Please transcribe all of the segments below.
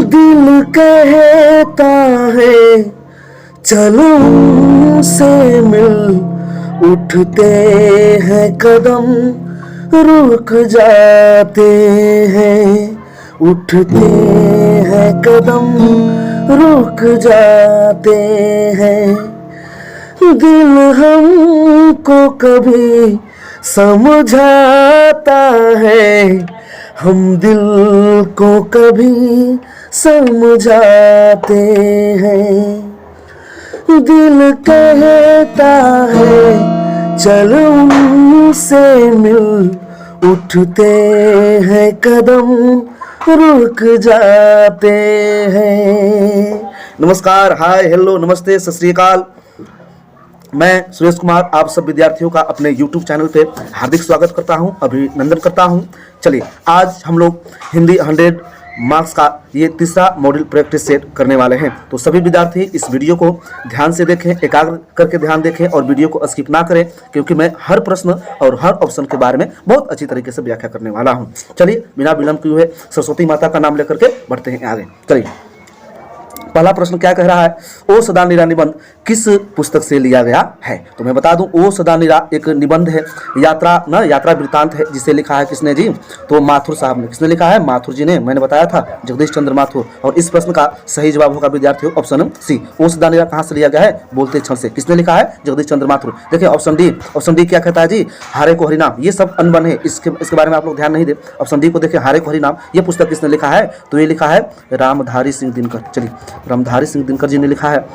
दिल कहता है चलो से मिल, उठते हैं कदम रुक जाते हैं, उठते हैं कदम रुक जाते हैं। दिल हमको कभी समझाता है, हम दिल को कभी समझाते हैं। दिल कहता है चल उनसे मिल, उठते हैं कदम रुक जाते हैं। नमस्कार, हाय, हेलो, नमस्ते, सत श्री अकाल। मैं सुरेश कुमार आप सब विद्यार्थियों का अपने YouTube चैनल पे हार्दिक स्वागत करता हूं, अभिनंदन करता हूं। चलिए, आज हम लोग हिंदी 100 मार्क्स का ये तीसरा मॉड्यूल प्रैक्टिस सेट करने वाले हैं। तो सभी विद्यार्थी इस वीडियो को ध्यान से देखें, एकाग्र करके ध्यान देखें और वीडियो को स्किप ना करें, क्योंकि मैं हर प्रश्न और हर ऑप्शन के बारे में बहुत अच्छी तरीके से व्याख्या करने वाला हूं। चलिए, बिना विलंब किए हुए सरस्वती माता का नाम लेकर के बढ़ते हैं आगे। चलिए, पहला प्रश्न क्या कह रहा है, ओ सदा निरा निबंध किस पुस्तक से लिया गया है? तो मैं बता दूं, ओ सदा निरा एक निबंध है, यात्रा वृत्तांत है, जिसे लिखा है किसने जी? तो माथुर साहब ने। किसने लिखा है? माथुर जी ने। मैंने बताया था, जगदीश चंद्र माथुर। और इस प्रश्न का सही जवाब होगा विद्यार्थियों ऑप्शन सी। ओ सदा निरा कहाँ से लिया गया है? बोलते क्षण से। किसने लिखा है? जगदीश चंद्र माथुर। देखिए ऑप्शन डी क्या कहता है जी? हारे को हरिनाम। ये सब अनबन है, इसके बारे में आप लोग ध्यान नहीं दे। ऑप्शन डी को देखिए, हारे को हरिनाम। ये पुस्तक किसने लिखा है? तो ये लिखा है रामधारी सिंह दिनकर। चलिए, रामधारी सिंह दिनकर जी ने लिखा है।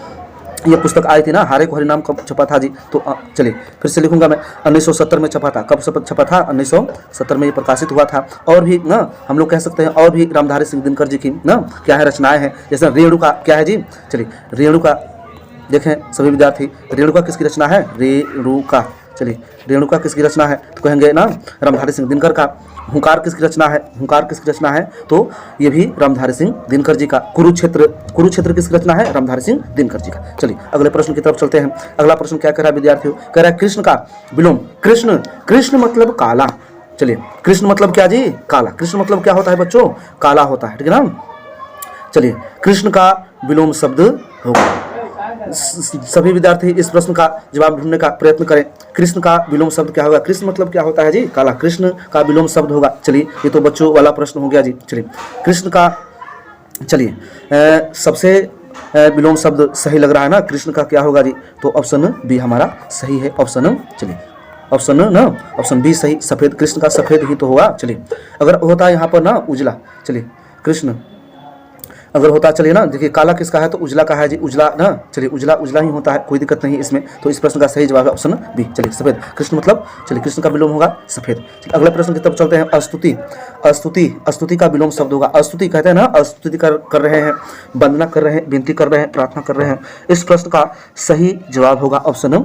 ये पुस्तक आई थी ना, हारे को हरिनाम, कब छपा था जी? तो चलिए फिर से लिखूंगा मैं, 1970 में छपा था। कब छपा था? 1970 में ये प्रकाशित हुआ था। और भी ना हम लोग कह सकते हैं, और भी रामधारी सिंह दिनकर जी की ना क्या है, रचनाएं हैं। जैसे रेणुका क्या है जी? चलिए, रेणुका देखें सभी विद्यार्थी, रेणुका किसकी रचना है? रेणुका। चलिए, रेणुका किसकी रचना है? तो कहेंगे ना रामधारी सिंह दिनकर का। हुंकार किसकी रचना है? हुंकार किसकी रचना है? तो ये भी रामधारी सिंह दिनकर जी का। कुरुक्षेत्र किसकी रचना है? रामधारी सिंह दिनकर जी का। चलिए अगले प्रश्न की तरफ चलते हैं। अगला प्रश्न क्या कह रहा है विद्यार्थियों? कह रहा है कृष्ण का विलोम। कृष्ण मतलब काला। चलिए, कृष्ण मतलब क्या जी? काला। कृष्ण मतलब क्या होता है बच्चों? काला होता है, ठीक है ना। चलिए, कृष्ण का विलोम शब्द होगा। सभी विद्यार्थी इस प्रश्न का जवाब ढूंढने का प्रयत्न करें। कृष्ण का विलोम शब्द क्या होगा? कृष्ण मतलब क्या होता है जी? काला। कृष्ण का विलोम शब्द होगा। चलिए, ये तो बच्चों वाला प्रश्न हो गया जी। चलिए, कृष्ण का, चलिए सबसे विलोम शब्द सही लग रहा है ना, कृष्ण का क्या होगा जी? तो ऑप्शन बी हमारा सही है। चलिए ऑप्शन बी सही, सफेद। कृष्ण का सफेद ही तो होगा। चलिए, अगर होता है यहाँ पर ना उजला, चलिए कृष्ण अगर होता, चलिए ना, देखिए काला किसका है? तो उजला का है जी, उजला ना। चलिए, उजला ही होता है, कोई दिक्कत नहीं इसमें। तो इस प्रश्न का सही जवाब है ऑप्शन बी। चलिए, सफेद। कृष्ण मतलब, चलिए कृष्ण का विलोम होगा सफेद। अगले प्रश्न की तरफ चलते हैं। अस्तुति का विलोम शब्द होगा। अस्तुति कहते हैं ना, अस्तुति कर रहे हैं, वंदना कर रहे हैं, विनती कर रहे हैं, प्रार्थना कर रहे हैं। इस प्रश्न का सही जवाब होगा ऑप्शन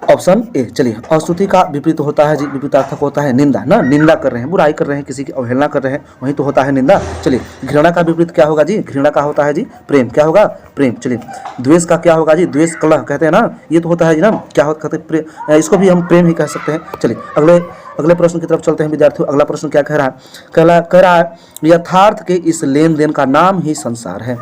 ऑप्शन ए। चलिए, अस्तुति का विपरीत होता है जी, विपरीतार्थक होता है निंदा ना। निंदा कर रहे हैं, बुराई कर रहे हैं, किसी की अवहेलना कर रहे हैं, वही तो होता है निंदा। चलिए, घृणा का विपरीत क्या होगा जी? घृणा का होता है जी प्रेम। क्या होगा? प्रेम। चलिए, द्वेष का क्या होगा जी? द्वेष कलह कहते हैं ना, ये तो होता है जी ना, क्या कहते हैं? प्रेम। इसको भी हम प्रेम ही कह सकते हैं। चलिए, अगले प्रश्न की तरफ चलते हैं विद्यार्थियों। अगला प्रश्न क्या कह रहा है? कह रहा है यथार्थ के इस लेन देन का नाम ही संसार है।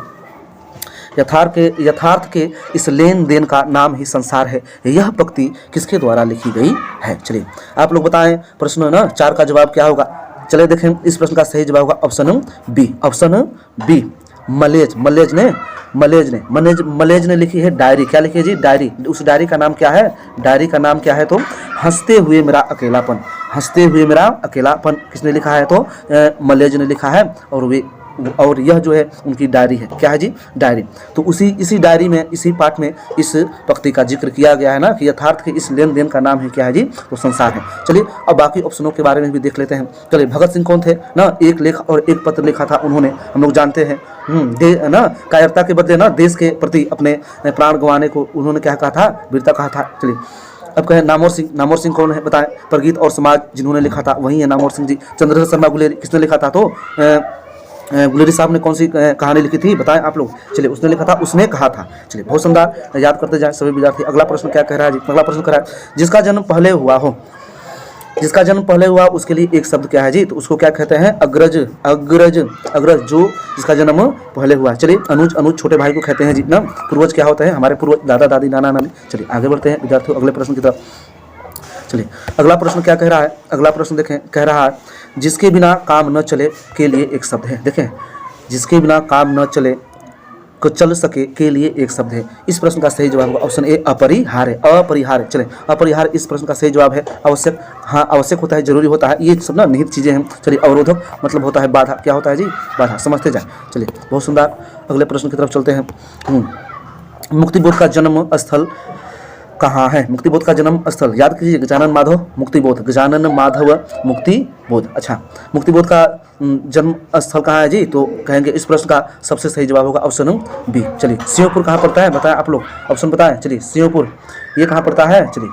यथार्थ के इस लेन देन का नाम ही संसार है। यह पंक्ति किसके द्वारा लिखी गई है? चलिए आप लोग बताएं, प्रश्न ना 4 का जवाब क्या होगा? चलिए देखें, इस प्रश्न का सही जवाब होगा ऑप्शन बी। मलेज ने लिखी है डायरी। क्या लिखी है जी? डायरी। उस डायरी का नाम क्या है? डायरी का नाम क्या है? तो हंसते हुए मेरा अकेलापन। हंसते हुए मेरा अकेलापन किसने लिखा है? तो मलेज ने लिखा है। और यह जो है उनकी डायरी है। क्या है जी? डायरी। तो इसी डायरी में, इसी पाठ में इस पंक्ति का जिक्र किया गया है ना कि यथार्थ के इस लेन देन का नाम है क्या है जी? तो संसार है। चलिए, अब बाकी ऑप्शनों के बारे में भी देख लेते हैं। चलिए, भगत सिंह कौन थे ना? एक लेख और एक पत्र लिखा था उन्होंने, हम लोग जानते हैं। ना कायरता के बदले ना देश के प्रति अपने प्राण गंवाने को उन्होंने क्या कहा था? वीरता कहा था। चलिए, अब कहें नामोर सिंह कौन है बताएं? प्रगीत और समाज जिन्होंने लिखा था वही है नामोर सिंह जी। चंद्रशेखर शर्मा गुलेरी किसने लिखा था? तो गुलेरी साहब ने कौन सी कहानी लिखी थी बताएं आप लोग? चलिए, उसने लिखा था, उसने कहा था। चलिए, बहुत शानदार, याद करते जाएं सभी विद्यार्थी। अगला प्रश्न क्या कह रहा है जी? अगला प्रश्न कह रहा है जिसका जन्म पहले हुआ हो। जिसका जन्म पहले हुआ उसके लिए एक शब्द क्या है जी, तो उसको क्या कहते हैं, अग्रज। अग्रज, अग्रज जो जिसका जन्म पहले हुआ। चलिए अनुज, अनुज छोटे भाई को कहते हैं जी ना। पूर्वज क्या होता है, हमारे पूर्वज दादा दादी नाना नानी। चलिए आगे बढ़ते हैं विद्यार्थियों अगले प्रश्न की तरफ। चलिए अगला प्रश्न क्या कह रहा है, अगला प्रश्न देखें, कह रहा है जिसके बिना काम न चले के लिए एक शब्द है। देखें जिसके बिना काम न चले को चल सके के लिए एक शब्द है। इस प्रश्न का सही जवाब होगा ऑप्शन ए अपरिहार्य। अपरिहार्य, चले अपरिहार्य इस प्रश्न का सही जवाब है। आवश्यक, हाँ आवश्यक होता है, जरूरी होता है, ये सब ना निहित चीज़ें हैं। चलिए अवरोधक मतलब होता है बाधा, क्या होता है जी, बाधा, समझते जाए। चलिए बहुत सुंदर, अगले प्रश्न की तरफ चलते हैं। मुक्तिबोध का जन्म स्थल कहाँ है, मुक्तिबोध का जन्म स्थल याद कीजिए, गजानन माधव मुक्तिबोध, गजानन माधव मुक्तिबोध। अच्छा मुक्तिबोध का जन्म स्थल कहाँ है जी, तो कहेंगे इस प्रश्न का सबसे सही जवाब होगा ऑप्शन बी। चलिए सिंहपुर कहाँ पड़ता है, बताएं आप लोग, ऑप्शन बताएं। चलिए सिंहपुर ये कहाँ पड़ता है, चलिए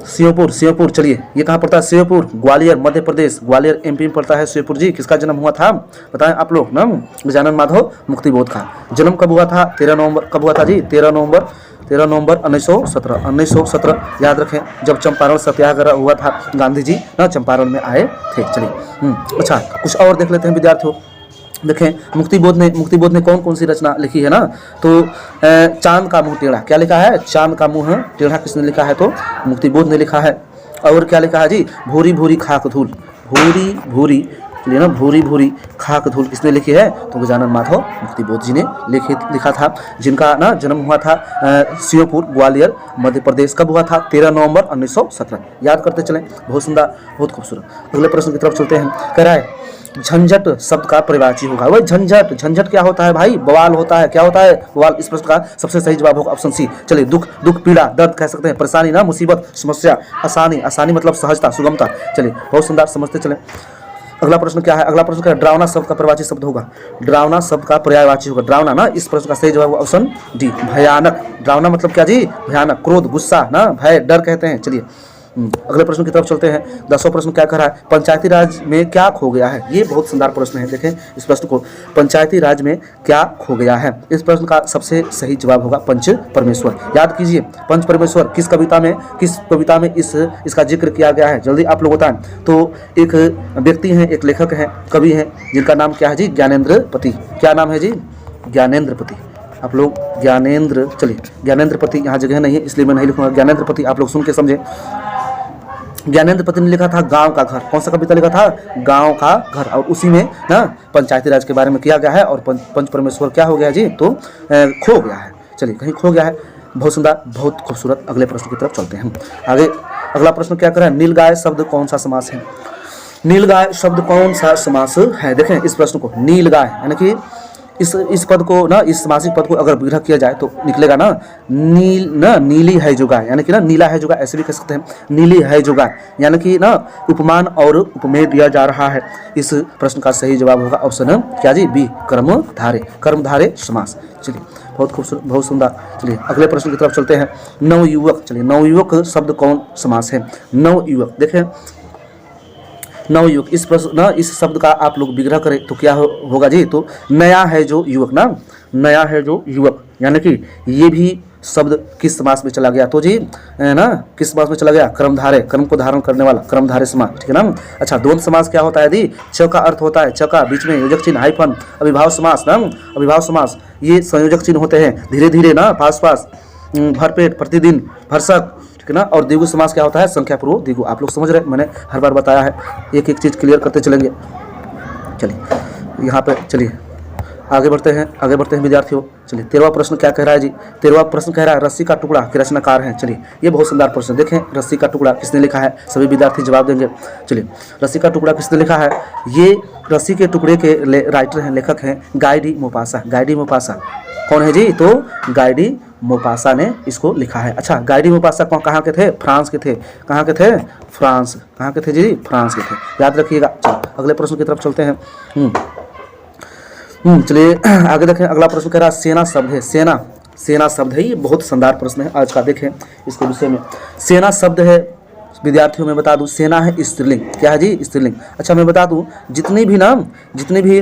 सिंहपुर, सिंहपुर चलिए ये कहाँ पड़ता है, सिंहपुर ग्वालियर मध्य प्रदेश, ग्वालियर एमपी में पड़ता है सिंहपुर जी। किसका जन्म हुआ था बताएं आप लोग ना, गजानन माधव मुक्तिबोध का। जन्म कब हुआ था, 13 नवंबर, कब हुआ था जी, 13 नवंबर 1917। 1917 याद रखें, जब चंपारण सत्याग्रह हुआ था, गांधी जी ना चंपारण में आए थे। चलिए अच्छा कुछ और देख लेते हैं विद्यार्थियों। देखें मुक्तिबोध ने कौन कौन सी रचना लिखी है ना, तो चांद का मुंह टेढ़ा, क्या लिखा है, चांद का मुंह टेढ़ा किसने लिखा है, तो मुक्तिबोध ने लिखा है। और क्या लिखा है जी, भूरी भूरी खाक धूल, भूरी भूरी चलिए ना, भूरी भूरी खाक धूल किसने लिखी है, तो गजानन माधव मुक्तिबोध जी ने लिखा था, जिनका ना जन्म हुआ था सिंहपुर ग्वालियर मध्य प्रदेश। कब हुआ था, 13 नवंबर 1917। याद करते चलें, बहुत सुंदर, बहुत खूबसूरत। अगले प्रश्न की तरफ चलते हैं। कह रहा है झंझट शब्द का परिवाची होगा, वही झंझट, झंझट क्या होता है भाई, बवाल होता है, क्या होता है, बवाल। इस प्रश्न का सबसे सही जवाब होगा ऑप्शन सी। चलिए दुख, दुख पीड़ा दर्द कह सकते हैं, परेशानी ना, मुसीबत समस्या, आसानी, आसानी मतलब सहजता सुगमता। चलिए बहुत सुंदर, समझते चलें। अगला प्रश्न क्या है, अगला प्रश्न क्या है, डरावना शब्द का पर्यायवाची शब्द होगा, डरावना शब्द का पर्यायवाची होगा, डरावना ना। इस प्रश्न का सही जवाब ऑप्शन डी भयानक। डरावना मतलब क्या जी, भयानक, क्रोध, गुस्सा ना, भय, डर कहते हैं। चलिए अगले प्रश्न की तरफ चलते हैं। 10वां प्रश्न क्या कर रहा है, पंचायती राज में क्या खो गया है। ये बहुत सुंदर प्रश्न है, देखें इस प्रश्न को, पंचायती राज में क्या खो गया है। इस प्रश्न का सबसे सही जवाब होगा पंच परमेश्वर। याद कीजिए पंच परमेश्वर किस कविता में इसका जिक्र किया गया है, जल्दी आप लोग बताएं। तो एक व्यक्ति हैं, एक लेखक हैं, कवि हैं, जिनका नाम क्या है जी, ज्ञानेंद्र पति। क्या नाम है जी, ज्ञानेंद्र पति। आप लोग ज्ञानेंद्र, चलिए ज्ञानेंद्र पति, यहाँ जगह नहीं है इसलिए मैं नहीं लिखूंगा, ज्ञानेंद्र पति आप लोग सुन के समझे। ज्ञानेंद्र पति ने लिखा था गांव का घर, कौन सा कविता लिखा था, गांव का घर, और उसी में ना पंचायती राज के बारे में किया गया है। और पंच परमेश्वर क्या हो गया जी, तो खो गया है। चलिए कहीं खो गया है, बहुत सुंदर, बहुत खूबसूरत। अगले प्रश्न की तरफ चलते हैं आगे। अगला प्रश्न क्या कर रहा है, नीलगाय शब्द कौन सा समास है, नीलगाय शब्द कौन सा समास है। देखें इस प्रश्न को, नीलगाय यानी कि इस पद को ना, इस समासिक पद को अगर विग्रह किया जाए तो निकलेगा ना, नीली है जो गाय, यानी कि ना नीला है जो गाय, ऐसे भी कह सकते हैं, नीली है जो गाय, यानी कि ना उपमान और उपमेय दिया जा रहा है। इस प्रश्न का सही जवाब होगा ऑप्शन क्या जी, बी कर्मधारय, कर्मधारय समास। चलिए बहुत खूबसूरत, बहुत सुंदर। चलिए अगले प्रश्न की तरफ चलते हैं। नवयुवक, चलिए नवयुवक शब्द कौन समास है, नवयुवक। देखें नवयुवक, इस प्रश्न ना, इस शब्द का आप लोग विग्रह करें तो क्या होगा जी, तो नया है जो युवक ना, नया है जो युवक, यानी कि ये भी शब्द किस समास में चला गया, तो जी ना किस समास में चला गया, कर्मधारय, कर्म को धारण करने वाला कर्मधारय समास, ठीक है ना। अच्छा द्वंद्व समास क्या होता है जी, च का अर्थ होता है, च का बीच में योजक चिन्ह हाइफन, अभिभाव समास ना, अभिभाव समास ये संयोजक चिन्ह होते हैं, धीरे धीरे ना, पास पास, भरपेट, प्रतिदिन, भरसक, ठीक है ना। और द्विगु समास क्या होता है, संख्या पूर्वक द्विगु। आप लोग समझ रहे हैं, मैंने हर बार बताया है, एक एक चीज़ क्लियर करते चलेंगे। चलिए यहाँ पे चलिए आगे बढ़ते हैं विद्यार्थियों। चलिए 13वां प्रश्न क्या कह रहा है जी, 13वां प्रश्न कह रहा है रस्सी का टुकड़ा के रचनाकार हैं। चलिए ये बहुत सुंदर प्रश्न, देखें रस्सी का टुकड़ा किसने लिखा है, सभी विद्यार्थी जवाब देंगे। चलिए रस्सी का टुकड़ा किसने लिखा है, ये रस्सी के टुकड़े के राइटर हैं, लेखक हैं Guy de Maupassant. Guy de Maupassant कौन है जी, तो गाय डी मोपासा ने इसको लिखा है। अच्छा गाय डी मोपासा कहाँ के थे, फ्रांस के थे, कहाँ के थे, फ्रांस, कहाँ के थे जी, फ्रांस के थे, याद रखिएगा। चलो अगले प्रश्न की तरफ चलते हैं। चलिए आगे देखें। अगला प्रश्न कह रहा है सेना शब्द है, सेना शब्द है, ये बहुत शानदार प्रश्न है आज का। देखें इसके विषय में, सेना शब्द है विद्यार्थियों में बता दूं, सेना है स्त्रीलिंग, क्या है जी, स्त्रीलिंग। अच्छा मैं बता दूं जितनी भी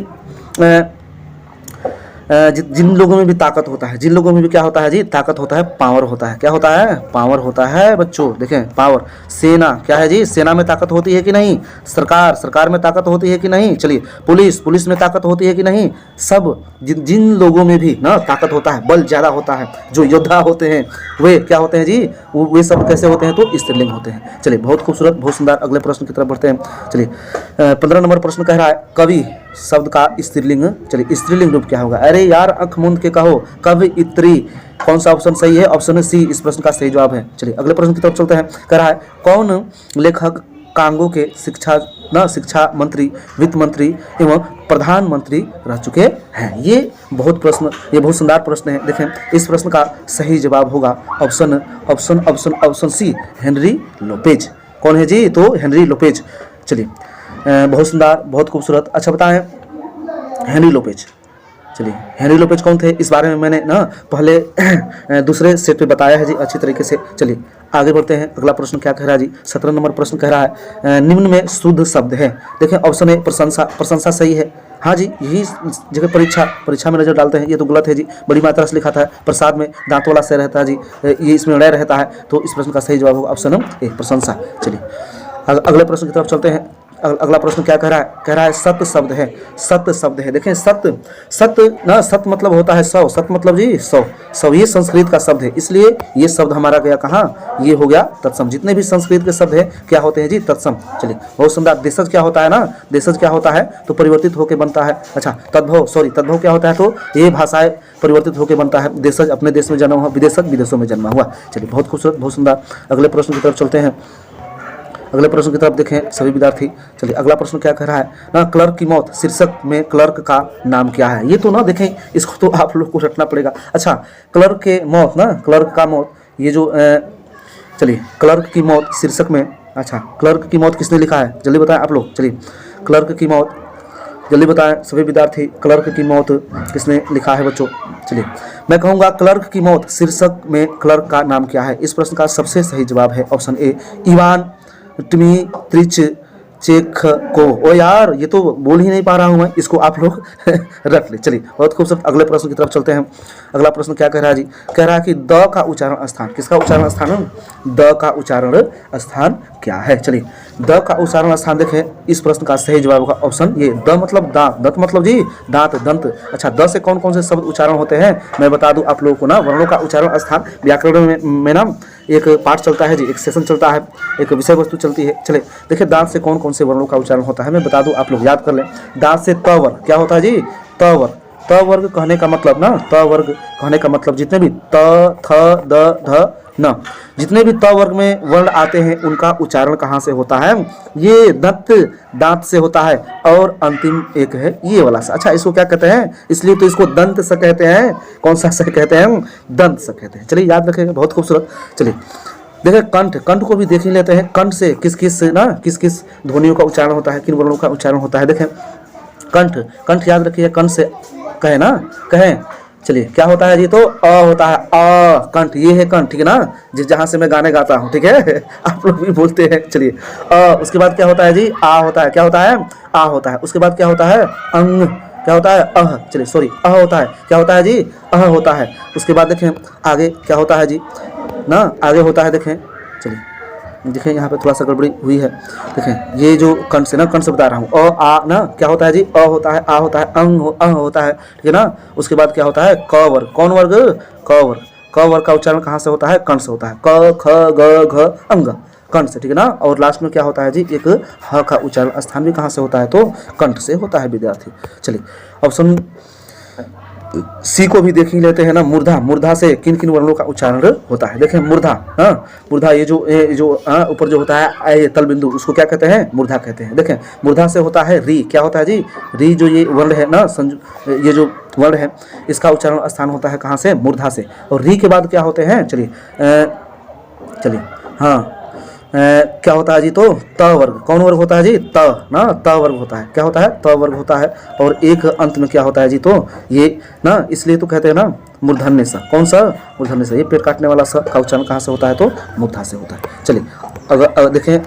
जिन लोगों में भी ताकत होता है, जिन लोगों में भी क्या होता है जी, ताकत होता है, पावर होता है। क्या होता है? पावर होता है बच्चों। देखें पावर, सेना क्या है जी, सेना में ताकत होती है कि नहीं, सरकार, सरकार में ताकत होती है कि नहीं, चलिए पुलिस, पुलिस में ताकत होती है कि नहीं, सब जिन जिन लोगों में भी ना ताकत होता है, बल ज़्यादा होता है, जो योद्धा होते हैं वे क्या होते हैं जी, वे सब कैसे होते हैं, तो स्त्रीलिंग होते हैं। चलिए बहुत खूबसूरत, बहुत सुंदर। अगले प्रश्न की तरफ बढ़ते हैं। चलिए 15 नंबर प्रश्न कह रहा है कवि शब्द का स्त्रीलिंग। चलिए स्त्रीलिंग रूप क्या होगा? अरे यार आंख मूंद के कहो, कवयित्री। कौन सा ऑप्शन सही है? ऑप्शन है सी इस प्रश्न का सही जवाब है। चलिए अगले प्रश्न की तरफ चलते हैं। कह रहा है कौन लेखक कांगो के शिक्षा मंत्री, वित्त मंत्री एवं प्रधानमंत्री रह चुके हैं? ये बहुत सुंदर प्रश्न है। देखें इस प्रश्न का सही जवाब होगा option option option option C, Henry Lopez. कौन है जी? तो हेनरी लोपेज। चलिए बहुत सुंदर, बहुत खूबसूरत। अच्छा बताएं हेनरी लोपेज। चलिए हेनरी लोपेज कौन थे, इस बारे में मैंने ना पहले दूसरे सेट पे बताया है जी अच्छी तरीके से। चलिए आगे बढ़ते हैं। अगला प्रश्न क्या कह रहा है जी? 17 नंबर प्रश्न कह रहा है निम्न में शुद्ध शब्द है। देखें ऑप्शन ए प्रशंसा, प्रशंसा सही है। हाँ जी, यही जगह परीक्षा में नजर डालते हैं, ये तो गलत है जी। बड़ी मात्रा से लिखा था प्रसाद में दांत वाला से रहता है जी, ये इसमें ड़ रहता है, तो इस प्रश्न का सही जवाब होगा ऑप्शन ए प्रशंसा। चलिए अगले प्रश्न की तरफ चलते हैं। अगला प्रश्न क्या कह रहा है? कह रहा है सत्य शब्द है, सत्य शब्द है। देखें सत्य, सत्य ना, सत्य मतलब होता है 100, सत्य मतलब जी 100, ये संस्कृत का शब्द है, इसलिए ये शब्द हमारा गया कहाँ? ये हो गया तत्सम। जितने भी संस्कृत के शब्द है क्या होते हैं जी? तत्सम। चलिए बहुत सुंदर। देशज क्या होता है ना, देशज क्या होता है तो परिवर्तित होकर बनता है। अच्छा तद्भव क्या होता है तो ये भाषाएं परिवर्तित होकर बनता है। देशज अपने देश में जन्मा हुआ, विदेशज विदेशों में जन्मा हुआ। चलिए बहुत खूबसूरत, बहुत सुंदर। अगले प्रश्न की तरफ चलते हैं। अगले प्रश्न की तरफ देखें सभी विद्यार्थी। चलिए अगला प्रश्न क्या कह रहा है ना, क्लर्क की मौत शीर्षक में क्लर्क का नाम क्या है? ये तो ना देखें, इसको तो आप लोग को रटना पड़ेगा। अच्छा क्लर्क के मौत ना, क्लर्क का मौत, ये जो चलिए क्लर्क की मौत शीर्षक में, अच्छा क्लर्क की मौत किसने लिखा है जल्दी बताएं आप लोग। चलिए क्लर्क की मौत जल्दी बताएं सभी विद्यार्थी, क्लर्क की मौत किसने लिखा है बच्चों? चलिए मैं कहूँगा क्लर्क की मौत शीर्षक में क्लर्क का नाम क्या है? इस प्रश्न का सबसे सही जवाब है ऑप्शन ए, इवान ट्रीमोचेन्को। ओ यार ये तो बोल ही नहीं पा रहा हूँ मैं, इसको आप लोग रख ले। चलिए बहुत खूबसूरत। अगले प्रश्न की तरफ चलते हैं। अगला प्रश्न क्या कह रहा है जी? कह रहा है कि द का उच्चारण स्थान, किसका उच्चारण स्थान? द का उच्चारण स्थान क्या है? चलिए द का उच्चारण स्थान देखें, इस प्रश्न का सही जवाब होगा ऑप्शन ये, द मतलब दांत, दंत मतलब जी दांत, दंत। अच्छा द से कौन कौन से शब्द उच्चारण होते हैं मैं बता दूं आप लोगों को ना। वर्णों का उच्चारण स्थान व्याकरण में ना एक पाठ चलता है जी, एक सेशन चलता है, एक विषय वस्तु चलती है। चले देखिए दांत से कौन कौन से वर्णों का उच्चारण होता है मैं बता दूं, आप लोग याद कर लें। दांत से त वर्ग क्या होता है जी? त वर्ग। त वर्ग कहने का मतलब ना, त वर्ग कहने का मतलब जितने भी त, थ, द, ध, न, जितने भी त वर्ग में वर्ण आते हैं उनका उच्चारण कहाँ से होता है? ये दांत से होता है। और अंतिम एक है ये वाला सा। अच्छा इसको क्या कहते हैं? इसलिए तो इसको दंत स कहते हैं। कौन सा स कहते हैं? दंत स कहते हैं। चलिए याद रखेंगे, बहुत खूबसूरत। चलिए देखिए कंठ, कंठ को भी देख ही लेते हैं। कंठ से किस किस ध्वनियों का उच्चारण होता है, किन वर्णों का उच्चारण होता है? देखें कंठ, कंठ याद रखिए, कंठ से कहे ना, कहें। चलिए क्या होता है जी? तो अ होता है, अ कंठ, ये है कंठ, ठीक है ना, जिस जहाँ से मैं गाने गाता हूँ, ठीक है आप लोग भी बोलते हैं। चलिए उसके बाद क्या होता है जी? आ होता है। क्या होता है? आ होता है। उसके बाद क्या होता है? अंग। क्या होता है? अह। चलिए सॉरी, अह होता है। क्या होता है जी? अह होता है। उसके बाद देखें आगे क्या होता है जी ना, आगे होता है देखें, चलिए देखें यहाँ पे थोड़ा सा गड़बड़ी हुई है। देखें ये जो कंठ से ना, कंठ से बता रहा हूँ, अ आ ना, क्या होता है जी? अ होता है, आ होता है, अंग होता है, ठीक है ना। उसके बाद क्या होता है? क वर्ग। कौन वर्ग? क वर्ग। क वर्ग का उच्चारण कहाँ से होता है? कंठ से होता है। क ख ग घ अंग, कंठ से, ठीक है ना। और लास्ट में क्या होता है जी? एक ह का उच्चारण स्थान भी कहाँ से होता है? तो कंठ से होता है विद्यार्थी। चलिए ऑप्शन सी को भी देख ही लेते हैं ना, मूर्धा। मूर्धा से किन किन वर्णों का उच्चारण होता है? देखें मूर्धा, हाँ मूर्धा, ये जो ऊपर जो होता है तल बिंदु, उसको क्या कहते हैं? मूर्धा कहते हैं। देखें मूर्धा से होता है री। क्या होता है जी? री जो ये वर्ण है ना, ये जो वर्ण है इसका उच्चारण स्थान होता है कहाँ से? मूर्धा से। और री के बाद क्या होते हैं? चलिए हाँ क्या होता है जी? तो त वर्ग। कौन वर्ग होता है जी? त ना, त वर्ग होता है। क्या होता है? त वर्ग होता है। और एक अंत में क्या होता है जी? तो ये ना, इसलिए तो कहते हैं ना मूर्धन्य स। कौन सा? मूर्धन्य स। ये पेट काटने वाला स का उच्चारण कहाँ से होता है? तो मूर्धा से होता है। चलिए अगर देखें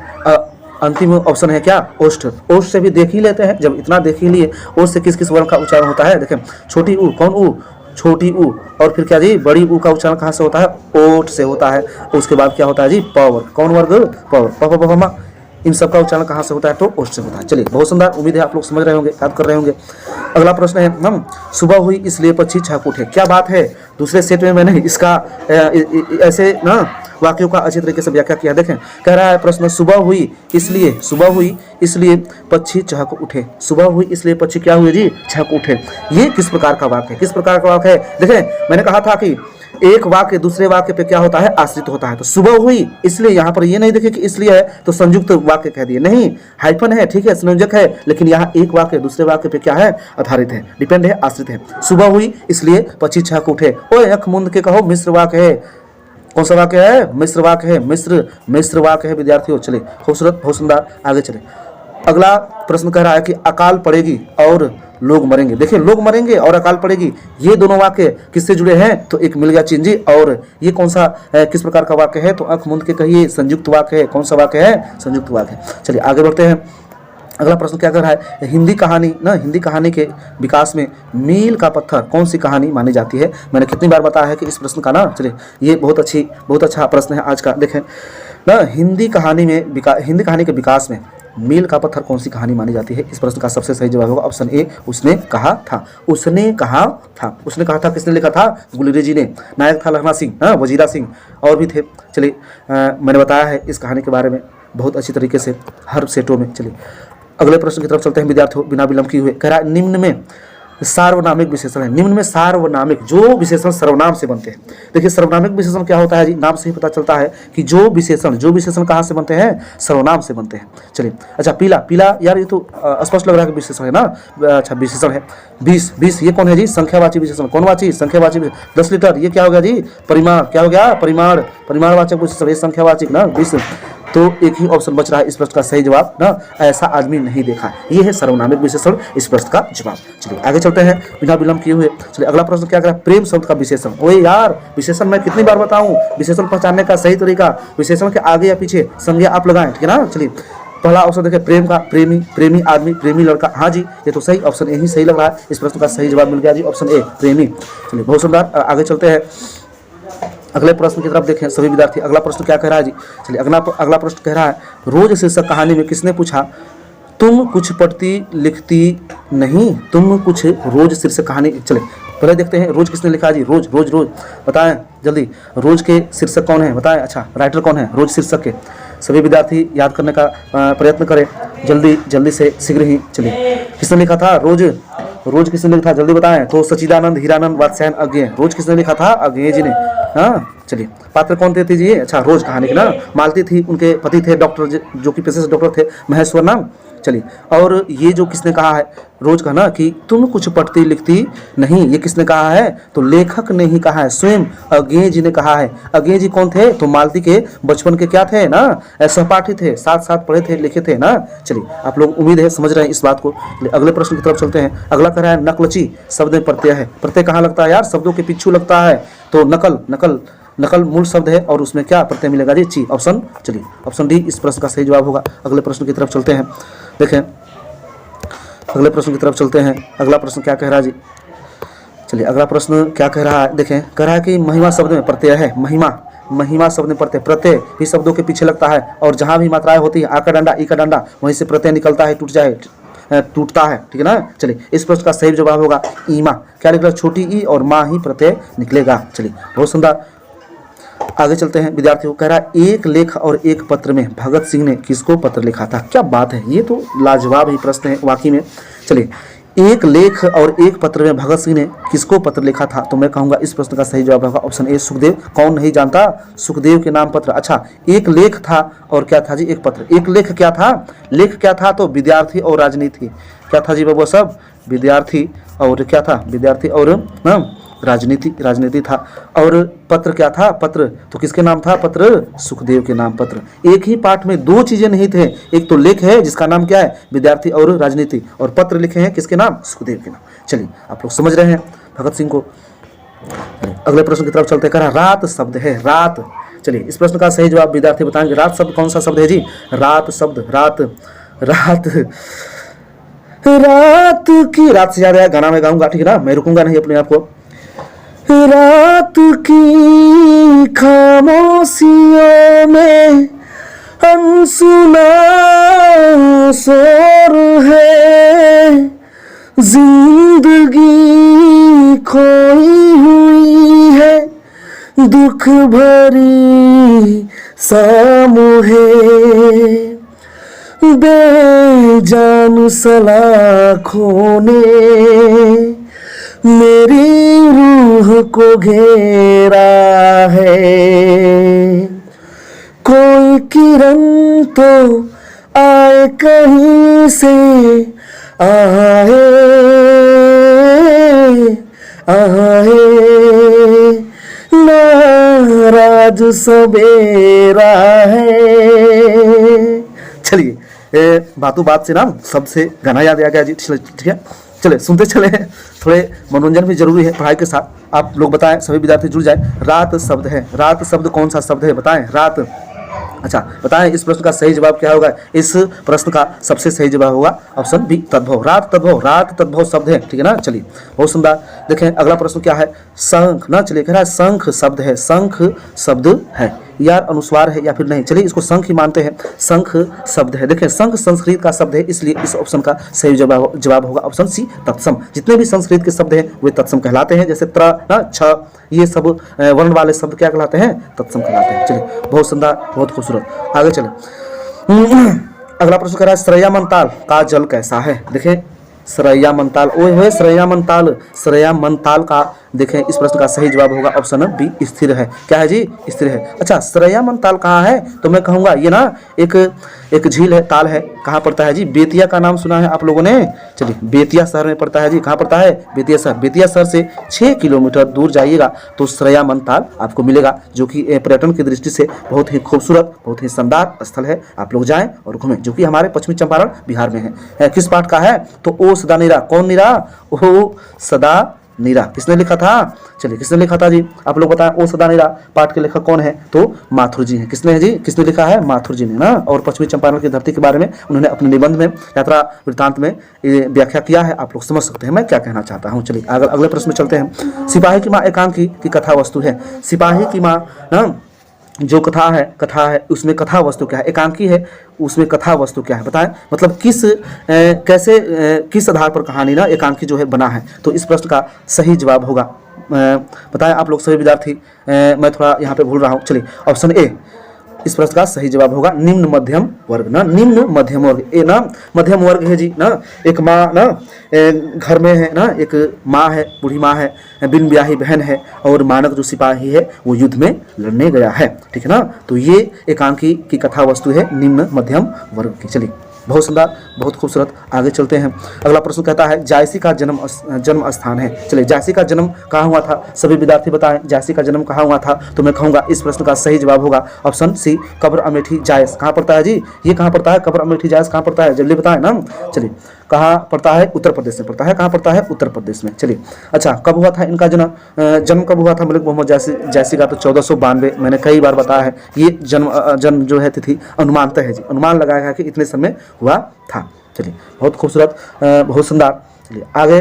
अंतिम ऑप्शन है क्या, ओष्ठ। ओष्ठ से भी देख ही लेते हैं, जब इतना देख ही लिए, ओष्ठ से किस किस वर्ण का उच्चारण होता है। देखें, छोटी ऊ, कौन ऊ, छोटी ऊ। और फिर क्या जी, बड़ी ऊ का उच्चारण कहाँ से होता है, ओठ से होता है। उसके बाद क्या होता है जी, प वर्ग, कौन वर्ग, प वर्ग, प प प म। इन सब का उच्चारण कहाँ से होता है, तो ओष्ठ से होता है। चलिए, बहुत सुंदर, उम्मीद है आप लोग समझ रहे होंगे, याद कर रहे होंगे। अगला प्रश्न है, हम सुबह हुई इसलिए पक्षी चहक उठे, क्या बात है। दूसरे सेट में मैंने इसका ऐसे ना वाक्यों का अच्छी तरीके से व्याख्या किया। देखें, कह रहा है प्रश्न, सुबह हुई इसलिए पक्षी चहक उठे। सुबह हुई इसलिए पक्षी क्या हुए जी, चहक उठे। ये किस प्रकार का वाक्य है, किस प्रकार का वाक्य है। देखें, मैंने कहा था कि एक वाक्य दूसरे वाक्य पे क्या होता है, आश्रित होता है। तो सुबह हुई इसलिए, यहाँ पर ये नहीं देखे कि इसलिए है तो संयुक्त वाक्य कह दिए, नहीं, हाइफन है, ठीक है, संयोजक है, लेकिन यहाँ एक वाक्य दूसरे वाक्य पे क्या है, आधारित है, डिपेंड है, आश्रित है। सुबह हुई इसलिए पक्षी चहक उठे। ओए अख मुंद के कहो, मिश्र वाक्य है। कौन सा वाक्य है, मिश्र वाक्य है, मिश्र वाक्य है विद्यार्थियों। चले, खूबसूरत, बहुत सुंदर, आगे चले। अगला प्रश्न कह रहा है कि अकाल पड़ेगी और लोग मरेंगे। देखिए, लोग मरेंगे और अकाल पड़ेगी, ये दोनों वाक्य किससे जुड़े हैं, तो एक मिल गया चिन्ह जी। और ये कौन सा किस प्रकार का वाक्य है, तो आंख मूंद के कहिए, संयुक्त वाक्य है। कौन सा वाक्य है, संयुक्त वाक्य। चलिए आगे बढ़ते हैं। अगला प्रश्न क्या कर रहा है, हिंदी कहानी के विकास में मील का पत्थर कौन सी कहानी मानी जाती है। मैंने कितनी बार बताया है कि इस प्रश्न का ना, चलिए ये बहुत अच्छा प्रश्न है आज का। देखें ना, हिंदी कहानी के विकास में मील का पत्थर कौन सी कहानी मानी जाती है। इस प्रश्न का सबसे सही जवाब होगा ऑप्शन ए, उसने कहा था। उसने कहा था, किसने लिखा था, गुलेरी जी ने। नायक था लखना सिंह, वजीरा सिंह, और भी थे। चलिए, मैंने बताया है इस कहानी के बारे में बहुत अच्छी तरीके से हर सेटों में। चलिए अगले प्रश्न की तरफ चलते हैं विद्यार्थियों, बिना विलंब किए हुए। कह रहा है, निम्न में सार्वनामिक विशेषण है। निम्न में सार्वनामिक, जो विशेषण सर्वनाम से बनते हैं। देखिए, सर्वनामिक विशेषण क्या होता है जी, नाम से ही पता चलता है कि जो विशेषण कहाँ से बनते हैं, सर्वनाम से बनते हैं। चलिए, अच्छा, पीला यार, ये तो स्पष्ट लग रहा है कि विशेषण है ना। अच्छा, विशेषण है। 20 ये कौन है जी, संख्यावाची विशेषण। कौन वाची, संख्यावाची। 10 लीटर ये क्या हो गया जी, परिमाण। क्या हो गया, परिमाणवाचक विशेषण, ये संख्यावाची ना, 20। तो एक ही ऑप्शन बच रहा है इस प्रश्न का सही जवाब ना, ऐसा आदमी नहीं देखा। ये है सर्वनामिक विशेषण इस प्रश्न का जवाब। चलिए आगे चलते हैं बिना विलंब किए हुए। चलिए अगला प्रश्न क्या करा, प्रेम शब्द का विशेषण। ओए यार, विशेषण मैं कितनी बार बताऊं, विशेषण पहचानने का सही तरीका, विशेषण के आगे या पीछे संज्ञा आप लगाएं, ठीक है ना। चलिए पहला ऑप्शन देखें, प्रेम का, प्रेमी आदमी, प्रेमी लड़का। हाँ जी, ये तो सही ऑप्शन यही सही लग रहा है। इस प्रश्न का सही जवाब मिल गया जी, ऑप्शन ए, प्रेमी। चलिए बहुत सुंदर, आगे चलते हैं अगले प्रश्न की तरफ। देखें सभी विद्यार्थी, अगला प्रश्न क्या कह रहा है जी। चलिए अगला प्रश्न कह रहा है, रोज शीर्षक कहानी में किसने पूछा, तुम कुछ पढ़ती लिखती नहीं, तुम कुछ रोज शीर्षक कहानी। चले पहले देखते हैं रोज किसने लिखा जी, रोज बताएं जल्दी, रोज के शीर्षक कौन है बताएं। अच्छा, राइटर कौन है रोज शीर्षक के, सभी विद्यार्थी याद करने का प्रयत्न करें जल्दी से, शीघ्र ही। चलिए, किसने लिखा था रोज किसने लिखा था, जल्दी बताएं। तो सचिदानंद, हीरानंद, वात्स्यायन, अज्ञेय। रोज किसने लिखा था, अज्ञेय जी ने। हाँ, चलिए पात्र कौन थे जी, अच्छा, रोज कहानी के ना, मालती थी, उनके पति थे डॉक्टर, जो कि पेशे से डॉक्टर थे, महेश्वर नाम। चलिए, और ये जो किसने कहा है रोज का ना कि तुम कुछ पढ़ती लिखती नहीं, ये किसने कहा है, तो लेखक ने ही कहा है, स्वयं अज्ञेय जी ने कहा है। अज्ञेय जी कौन थे, तो मालती के बचपन के क्या थे ना, सहपाठी थे, साथ पढ़े थे, लिखे थे ना। चलिए आप लोग उम्मीद है समझ रहे हैं इस बात को। अगले प्रश्न की तरफ चलते हैं। अगला कह रहा है, नकलची शब्द में प्रत्यय है। प्रत्यय कहाँ लगता है यार, शब्दों के पीछू लगता है। तो नकल मूल शब्द है और उसमें क्या प्रत्यय मिलेगा जी, ची। ऑप्शन, चलिए ऑप्शन डी इस प्रश्न का सही जवाब होगा। अगले प्रश्न की तरफ चलते हैं। देखें अगले प्रश्न की तरफ चलते हैं। अगला प्रश्न क्या कह रहा है जी, चलिए अगला प्रश्न क्या कह रहा है। देखें, कह रहा है कि महिमा शब्द में प्रत्यय है। महिमा शब्द में प्रत्यय ही शब्दों के पीछे लगता है, और जहां भी मात्राएं होती है, आ का डंडा, ई का डंडा, वहीं से प्रत्यय निकलता है, टूटता है, ठीक है ना। चलिए इस प्रश्न का सही जवाब होगा ईमा। क्या लिख रहा है, छोटी ई और माँ ही प्रत्यय निकलेगा। चलिए बहुत सुंदर, आगे चलते हैं विद्यार्थियों। कह रहा है, एक लेख और एक पत्र में भगत सिंह ने किसको पत्र लिखा था। क्या बात है, ये तो लाजवाब ही प्रश्न है वाकई में। चलिए, एक लेख और एक पत्र में भगत सिंह ने किसको पत्र लिखा था, तो मैं कहूंगा इस प्रश्न का सही जवाब होगा ऑप्शन ए, सुखदेव। कौन नहीं जानता, सुखदेव के नाम पत्र। अच्छा, एक लेख था और क्या था जी, एक पत्र। एक लेख क्या था, लेख क्या था, तो विद्यार्थी और राजनीति। क्या था जी बाबू, सब विद्यार्थी और क्या था, विद्यार्थी और राजनीति था। और पत्र क्या था, पत्र तो किसके नाम था, पत्र सुखदेव के नाम पत्र। एक ही पाठ में दो चीजें नहीं थे, एक तो लेख है जिसका नाम क्या है, विद्यार्थी और राजनीति, और पत्र लिखे हैं किसके नाम, सुखदेव के नाम। चलिए आप लोग समझ रहे हैं भगत सिंह को। अगले प्रश्न की तरफ चलते। कह रहा, रात शब्द है, रात चलिए इस प्रश्न का सही जवाब विद्यार्थी बताएंगे। रात शब्द कौन सा शब्द है जी? रात शब्द, रात रात रात की, रात से याद आया गाना मैं गाऊंगा, ठीक है ना, मैं रुकूंगा नहीं अपने आप को। रात की खामोशियों में अनसुना शोर है, जिंदगी खोई हुई है, दुख भरी सामोहे, बेजान सलाखों ने मेरी रूह को घेरा है, कोई किरण तो आए कहीं से, आए आए, नाराज सवेरा है। चलिए बातों बात से ना सबसे गाना याद आ गया जी, ठीक है। चले सुनते चले, थोड़े मनोरंजन भी जरूरी है पढ़ाई के साथ। आप लोग बताएं, सभी विद्यार्थी जुड़ जाएं। रात शब्द है, रात शब्द कौन सा शब्द है बताएं? रात। अच्छा बताएं इस प्रश्न का सही जवाब क्या होगा? इस प्रश्न का सबसे सही जवाब होगा ऑप्शन बी, तद्भव। रात तद्भव, रात तद्भव शब्द है, ठीक है ना। चलिए बहुत सुंदर। देखें अगला प्रश्न क्या है? शंख ना, चलिए कह रहा है शंख शब्द है, शंख शब्द है या अनुस्वार है या फिर नहीं? चलिए इसको शंख ही मानते हैं, शंख शब्द है। देखें शंख संस्कृत का शब्द है, इसलिए इस ऑप्शन का सही जवाब होगा ऑप्शन सी, तत्सम। जितने भी संस्कृत के शब्द हैं वे तत्सम कहलाते हैं, जैसे त्र ना, छ, ये सब वर्ण वाले शब्द क्या कहलाते हैं? तत्सम कहलाते हैं। चलिए बहुत सुंदर, बहुत खूबसूरत। आगे चले। अगला प्रश्न कह रहा है सरैया मनताल का जल कैसा है? देखें सरैया मनताल, ओए होए सरैया मनताल, सरैया मनताल का देखें इस प्रश्न का सही जवाब होगा ऑप्शन बी, स्थिर है। क्या है जी? स्थिर है। अच्छा सरैया मनताल कहाँ है? तो मैं कहूँगा ये ना एक झील है, ताल है, कहाँ पड़ता है जी? बेतिया का नाम सुना है आप लोगों ने? चलिए बेतिया शहर में पड़ता है जी। कहाँ पड़ता है? बेतिया शहर। बेतिया शहर से 6 किलोमीटर दूर जाइएगा तो सरैया मनताल आपको मिलेगा, जो कि पर्यटन की दृष्टि से बहुत ही खूबसूरत, बहुत ही शानदार स्थल है। आप लोग जाएं और घूमें, जो कि हमारे पश्चिमी चंपारण बिहार में है। किस पाठ का है? तो ओ सदा नीरा। कौन नीरा? ओ सदा नीरा। किसने लिखा था? चलिए किसने लिखा था जी? आप लोग बताएं। ओ सदा नीरा पाठ के लेखक कौन है? तो माथुर जी हैं। किसने है जी? किसने लिखा है? माथुर जी ने ना। और पश्चिमी चंपारण की धरती के बारे में उन्होंने अपने निबंध में, यात्रा वृत्तांत में व्याख्या किया है। आप लोग समझ सकते हैं मैं क्या कहना चाहता हूँ। चलिए अगले प्रश्न में चलते हैं। सिपाही की माँ एकांकी की कथा वस्तु है। सिपाही की माँ ना जो कथा है उसमें कथा वस्तु क्या है? एकांकी है, उसमें कथा वस्तु क्या है बताएं? मतलब किस आधार पर कहानी ना एकांकी जो है बना है? तो इस प्रश्न का सही जवाब होगा बताएं आप लोग सभी विद्यार्थी। मैं थोड़ा यहाँ पे भूल रहा हूँ। चलिए ऑप्शन ए इस प्रश्न का सही जवाब होगा, निम्न मध्यम वर्ग ना, निम्न मध्यम वर्ग। ए ना मध्यम वर्ग है जी ना। एक माँ ना घर में है ना, एक माँ है, बूढ़ी माँ है, बिन ब्याही बहन है, और मानक जो सिपाही है वो युद्ध में लड़ने गया है, ठीक है ना। तो ये एकांकी की कथा वस्तु है निम्न मध्यम वर्ग की। चलिए बहुत सुंदर, बहुत खूबसूरत। आगे चलते हैं। अगला प्रश्न कहता है जायसी का जन्म स्थान है। चलिए जायसी का जन्म कहाँ हुआ था? सभी विद्यार्थी बताएं जायसी का जन्म कहाँ हुआ था? तो मैं कहूँगा इस प्रश्न का सही जवाब होगा ऑप्शन सी, कब्र अमेठी जायस। कहाँ पड़ता है जी? ये कहाँ पड़ता है? कब्र अमेठी जायस कहाँ पड़ता है? जल्दी बताएं ना। चलिए कहाँ पड़ता है? उत्तर प्रदेश में पड़ता है। कहाँ पड़ता है? उत्तर प्रदेश में। चलिए अच्छा कब हुआ था इनका जन्म कब हुआ था? मलिक मोहम्मद जायसी का तो 1492। मैंने कई बार बताया है ये जन्म जो है तिथि अनुमानतः है जी, अनुमान लगाया है कि इतने समय हुआ था। चलिए बहुत खूबसूरत, बहुत सुंदर। चलिए आगे।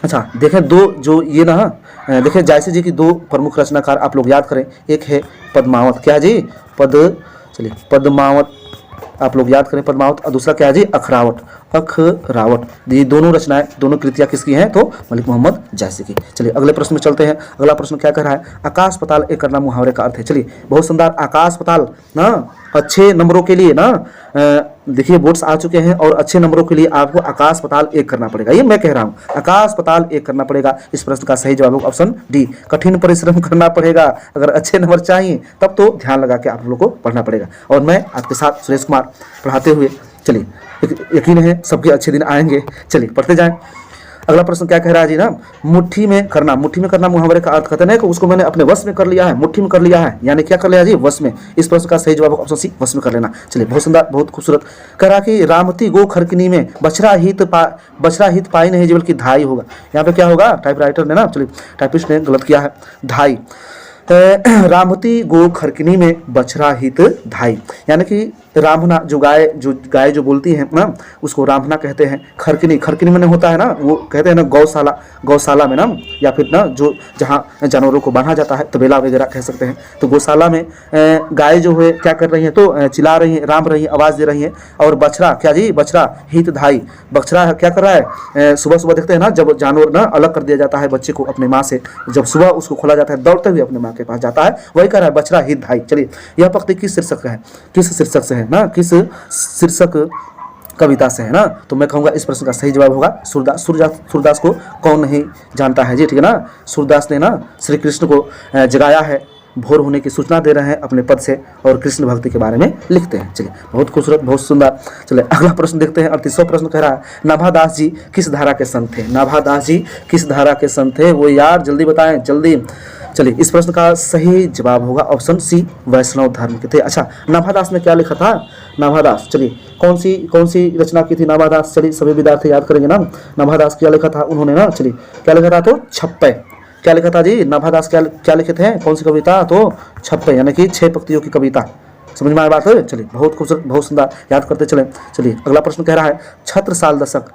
अच्छा देखें दो जो ये ना देखें जायसी जी की दो प्रमुख रचनाकार आप लोग याद करें। एक है पद्मावत। क्या जी? चलिए पद्मावत आप लोग याद करें, पद्मावत। और दूसरा क्या है जी? अखरावट। ये दोनों रचनाएं, दोनों कृतियां किसकी हैं? तो मलिक मोहम्मद जायसी की। चलिए अगले प्रश्न में चलते हैं। अगला प्रश्न क्या कह रहा है? आकाश पाताल एक करना मुहावरे का अर्थ है। चलिए बहुत सुंदर। आकाश पाताल ना अच्छे नंबरों के लिए ना देखिए बोर्ड्स आ चुके हैं, और अच्छे नंबरों के लिए आपको आकाश पाताल एक करना पड़ेगा। ये मैं कह रहा हूँ, आकाश पाताल एक करना पड़ेगा। इस प्रश्न का सही जवाब होगा ऑप्शन डी, कठिन परिश्रम करना पड़ेगा। अगर अच्छे नंबर चाहिए तब तो ध्यान लगा के आप लोगों को पढ़ना पड़ेगा। और मैं आपके साथ सुरेश कुमार पढ़ाते हुए, चलिए यकीन है सबके अच्छे दिन आएंगे। चलिए पढ़ते जाएं। अगला प्रश्न क्या कह रहा है जी ना, मुट्ठी में करना मुहावरे का अर्थ कहते हैं कि उसको मैंने अपने वश में कर लिया है, मुट्ठी में कर लिया है, यानी क्या कर लिया जी? वश में। इस प्रश्न का सही जवाब ऑप्शन सी, वश में कर लेना। चलिए बहुत सुंदर, बहुत खूबसूरत। कह रहा कि रामती गो खरकनी में बछड़ा हित पाई नहीं बल्कि धाई होगा। यहाँ पे क्या होगा? टाइपराइटर ने ना, चलिए टाइपिस्ट ने गलत किया है, धाई। रामवती गो खरकिनी में बछरा हित धाई, यानी कि रामना जो गाय जो बोलती है ना उसको रामना कहते हैं। खरकिनी, खरकिनी में होता है ना, वो कहते हैं ना गौशाला, गौशाला में ना, या फिर ना जो जहाँ जानवरों को बांधा जाता है, तबेला वगैरह कह सकते हैं। तो गौशाला में गाय जो है क्या कर रही है, तो चिल्ला रही है, राम रही है, आवाज़ दे रही है। और बछड़ा क्या जी, बछड़ा हित धाई, बछड़ा क्या कर रहा है, सुबह सुबह देखते हैं ना जब जानवर ना अलग कर दिया जाता है बच्चे को अपने माँ से, जब सुबह उसको खोला जाता है दौड़ते हुए अपने माँ के पास जाता है, वही कर रहा है बछड़ा हित धाई। चलिए यह पंक्ति किस शीर्षक है, किस शीर्षक से है ना, किस शीर्षक कविता से है ना। तो मैं कहूँगा इस प्रश्न का सही जवाब होगा सूरदास। सूरदास को कौन नहीं जानता है जी, ठीक है ना। सूरदास ने ना श्री कृष्ण को जगाया है, भोर होने की सूचना दे रहे हैं अपने पद से, और कृष्ण भक्ति के बारे में लिखते हैं। चलिए बहुत खूबसूरत, बहुत सुंदर। चलिए अगला प्रश्न देखते हैं। 38वां प्रश्न कह रहा है, नाभादास जी किस धारा के संत थे। नाभादास जी किस धारा के संत थे, वो यार जल्दी बताएं, जल्दी। चलिए इस प्रश्न का सही जवाब होगा ऑप्शन सी, वैष्णव धर्म के थे। अच्छा, नाभादास ने क्या लिखा था, नाभादास, चलिए कौन सी रचना की थी नाभादास, चलिए सभी विद्यार्थी याद करेंगे ना। नाभादास क्या लिखा था उन्होंने ना, चलिए क्या लिखा था, तो छप्पे, क्या लिखा था जी, नाभादास क्या लिखे थे, कौन सी कविता, तो छप्पे, यानी कि 6 पंक्तियों की कविता। समझ में आया बात है। चलिए बहुत खूबसूरत, बहुत सुंदर, याद करते चले। चलिए अगला प्रश्न कह रहा है, छत्रसाल दशक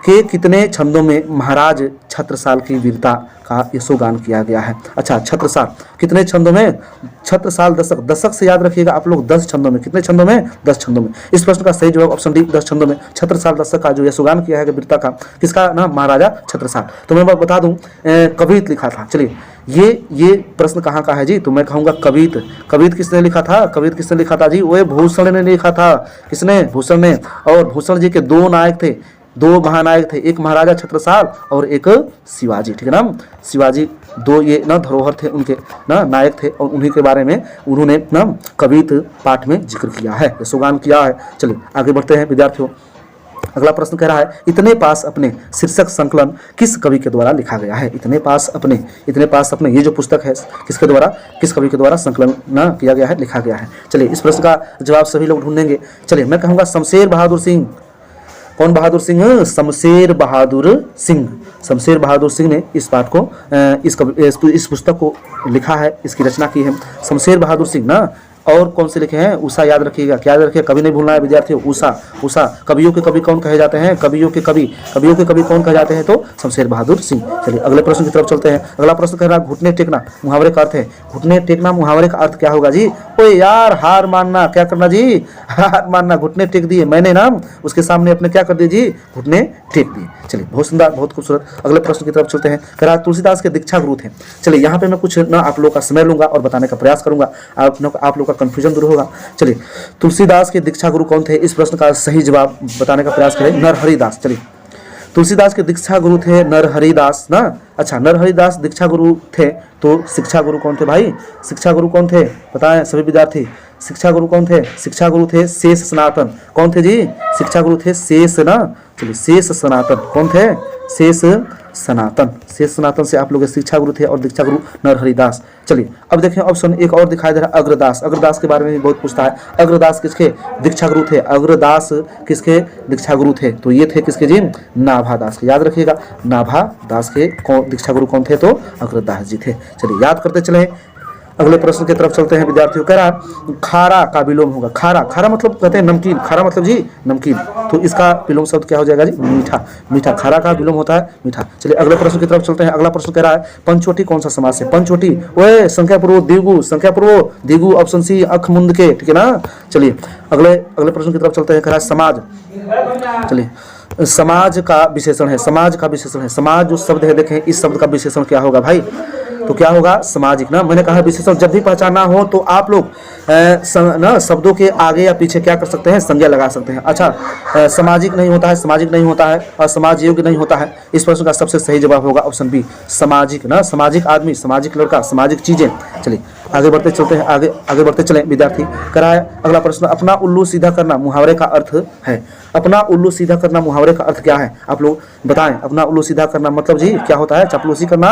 के कितने छंदों में महाराज छत्रसाल की वीरता का यशोगान किया गया है। अच्छा, छत्रसाल कितने छंदों में, छत्रसाल दशक, दशक से याद रखिएगा आप लोग 10 छंदों में, कितने छंदों में, 10 छंदों में। इस प्रश्न का सही जवाब ऑप्शन डी, 10 छंदों में छत्रसाल दशक का जो यशोगान किया है वीरता का, किसका ना, महाराजा छत्रसाल। तो मैं बता दूं कवित लिखा था। चलिए ये प्रश्न कहाँ का है जी, तो मैं कहूँगा कवित। कवित किसने लिखा था, कवित किसने लिखा था जी, वो भूषण ने लिखा था। किसने, भूषण ने। और भूषण जी के 2 नायक थे, 2 महानायक थे, एक महाराजा छत्रसाल और एक शिवाजी, ठीक है ना। शिवाजी 2 ये ना धरोहर थे उनके ना, नायक थे, और उन्हीं के बारे में उन्होंने ना कवित पाठ में जिक्र किया है, यशोगान किया है। चलिए आगे बढ़ते हैं विद्यार्थियों। अगला प्रश्न कह रहा है, इतने पास अपने शीर्षक संकलन किस कवि के द्वारा लिखा गया है। इतने पास अपने ये जो पुस्तक है किसके द्वारा, किस कवि के द्वारा संकलन ना किया गया है, लिखा गया है। चलिए इस प्रश्न का जवाब सभी लोग ढूंढेंगे। चलिए मैं कहूँगा शमशेर बहादुर सिंह। कौन बहादुर सिंह, शमशेर बहादुर सिंह। शमशेर बहादुर सिंह ने इस पाठ को इस पुस्तक को लिखा है, इसकी रचना की है शमशेर बहादुर सिंह ना। और कौन से लिखे हैं, उषा, याद रखिएगा, क्या याद रखिएगा, कभी नहीं भूलना है विद्यार्थियों, उषा। कवियों के कवि कौन कहे जाते हैं, कवियों के कवि कौन कहे जाते हैं, तो शमशेर बहादुर सिंह। चलिए अगले प्रश्न की तरफ चलते हैं। अगला प्रश्न कह रहा है, घुटने टेकना मुहावरे का अर्थ है। घुटने टेकना मुहावरे का अर्थ क्या होगा जी, ओए यार हार मानना, क्या करना जी, हार मानना। घुटने टेक दिए मैंने ना, उसके सामने अपने क्या कर दिए जी, घुटने टेक दिए। चलिए बहुत सुंदर, बहुत खूबसूरत। अगले प्रश्न की तरफ चलते हैं। कह रहा है, तुलसीदास के दीक्षा गुरु थे। चलिए यहाँ पे मैं कुछ ना आप लोग का समय लूंगा और बताने का प्रयास करूंगा, आप लोग का कंफ्यूजन दूर होगा। चलिए तुलसीदास के दीक्षा गुरु कौन थे, इस प्रश्न का सही जवाब बताने का प्रयास करें, नरहरिदास। चलिए तुलसीदास के दीक्षा गुरु थे नरहरिदास ना। अच्छा, नरहरिदास दीक्षा गुरु थे, तो शिक्षा गुरु कौन थे भाई, शिक्षा गुरु कौन थे, बताएं सभी विद्यार्थी, शिक्षा गुरु कौन थे, शिक्षा गुरु थे शेष सनातन। कौन थे जी, शिक्षा गुरु थे शेष ना। चलिए शेष सनातन, कौन थे, शेष सनातन। शेष सनातन से आप लोग शिक्षा गुरु थे, और दीक्षा गुरु नरहरिदास। चलिए अब देखें ऑप्शन एक और दिखाई दे रहा है, अग्रदास। अग्रदास के बारे में भी बहुत पूछता है। अग्रदास किसके दीक्षा गुरु थे, अग्रदास किसके दीक्षा गुरु थे, तो ये थे किसके जी, नाभादास के। याद रखिएगा नाभादास के दीक्षा गुरु कौन थे, तो अग्रदास जी थे। चलिए याद करते चले, अगले प्रश्न की तरफ चलते हैं विद्यार्थियों। कह रहा खारा का विलोम होगा, खारा मतलब कहते हैं नमकीन, खारा मतलब जी नमकीन, तो इसका विलोम शब्द क्या हो जाएगा जी, मीठा। खारा का विलोम होता है मीठा। चलिए अगले प्रश्न की तरफ चलते हैं। अगला प्रश्न कह रहा है, पंचवटी कौन सा समास है। पंचवटी ओए संख्या पूर्व द्विगु, ऑप्शन सी अख मुंद के, ठीक है ना। चलिए अगले प्रश्न की तरफ चलते हैं। कह रहा है समाज। चलिए समाज का विशेषण है, समाज जो शब्द है, देखें इस शब्द का विशेषण क्या होगा भाई, तो क्या होगा, सामाजिक ना। मैंने कहा विशेषण जब भी पहचानना हो तो आप लोग ना शब्दों के आगे या पीछे क्या कर सकते हैं, संज्ञा लगा सकते हैं। अच्छा सामाजिक नहीं होता है और समाज योग्य नहीं होता है। इस प्रश्न का सबसे सही जवाब होगा ऑप्शन बी, सामाजिक ना, सामाजिक आदमी, सामाजिक लड़का, सामाजिक चीजें। चलिए आगे बढ़ते चलते हैं, आगे बढ़ते चलें विद्यार्थी। कराए अगला प्रश्न, अपना उल्लू सीधा करना मुहावरे का अर्थ है। अपना उल्लू सीधा करना मुहावरे का अर्थ क्या है, आप लोग बताएं। अपना उल्लू सीधा करना मतलब जी क्या होता है, चापलूसी करना,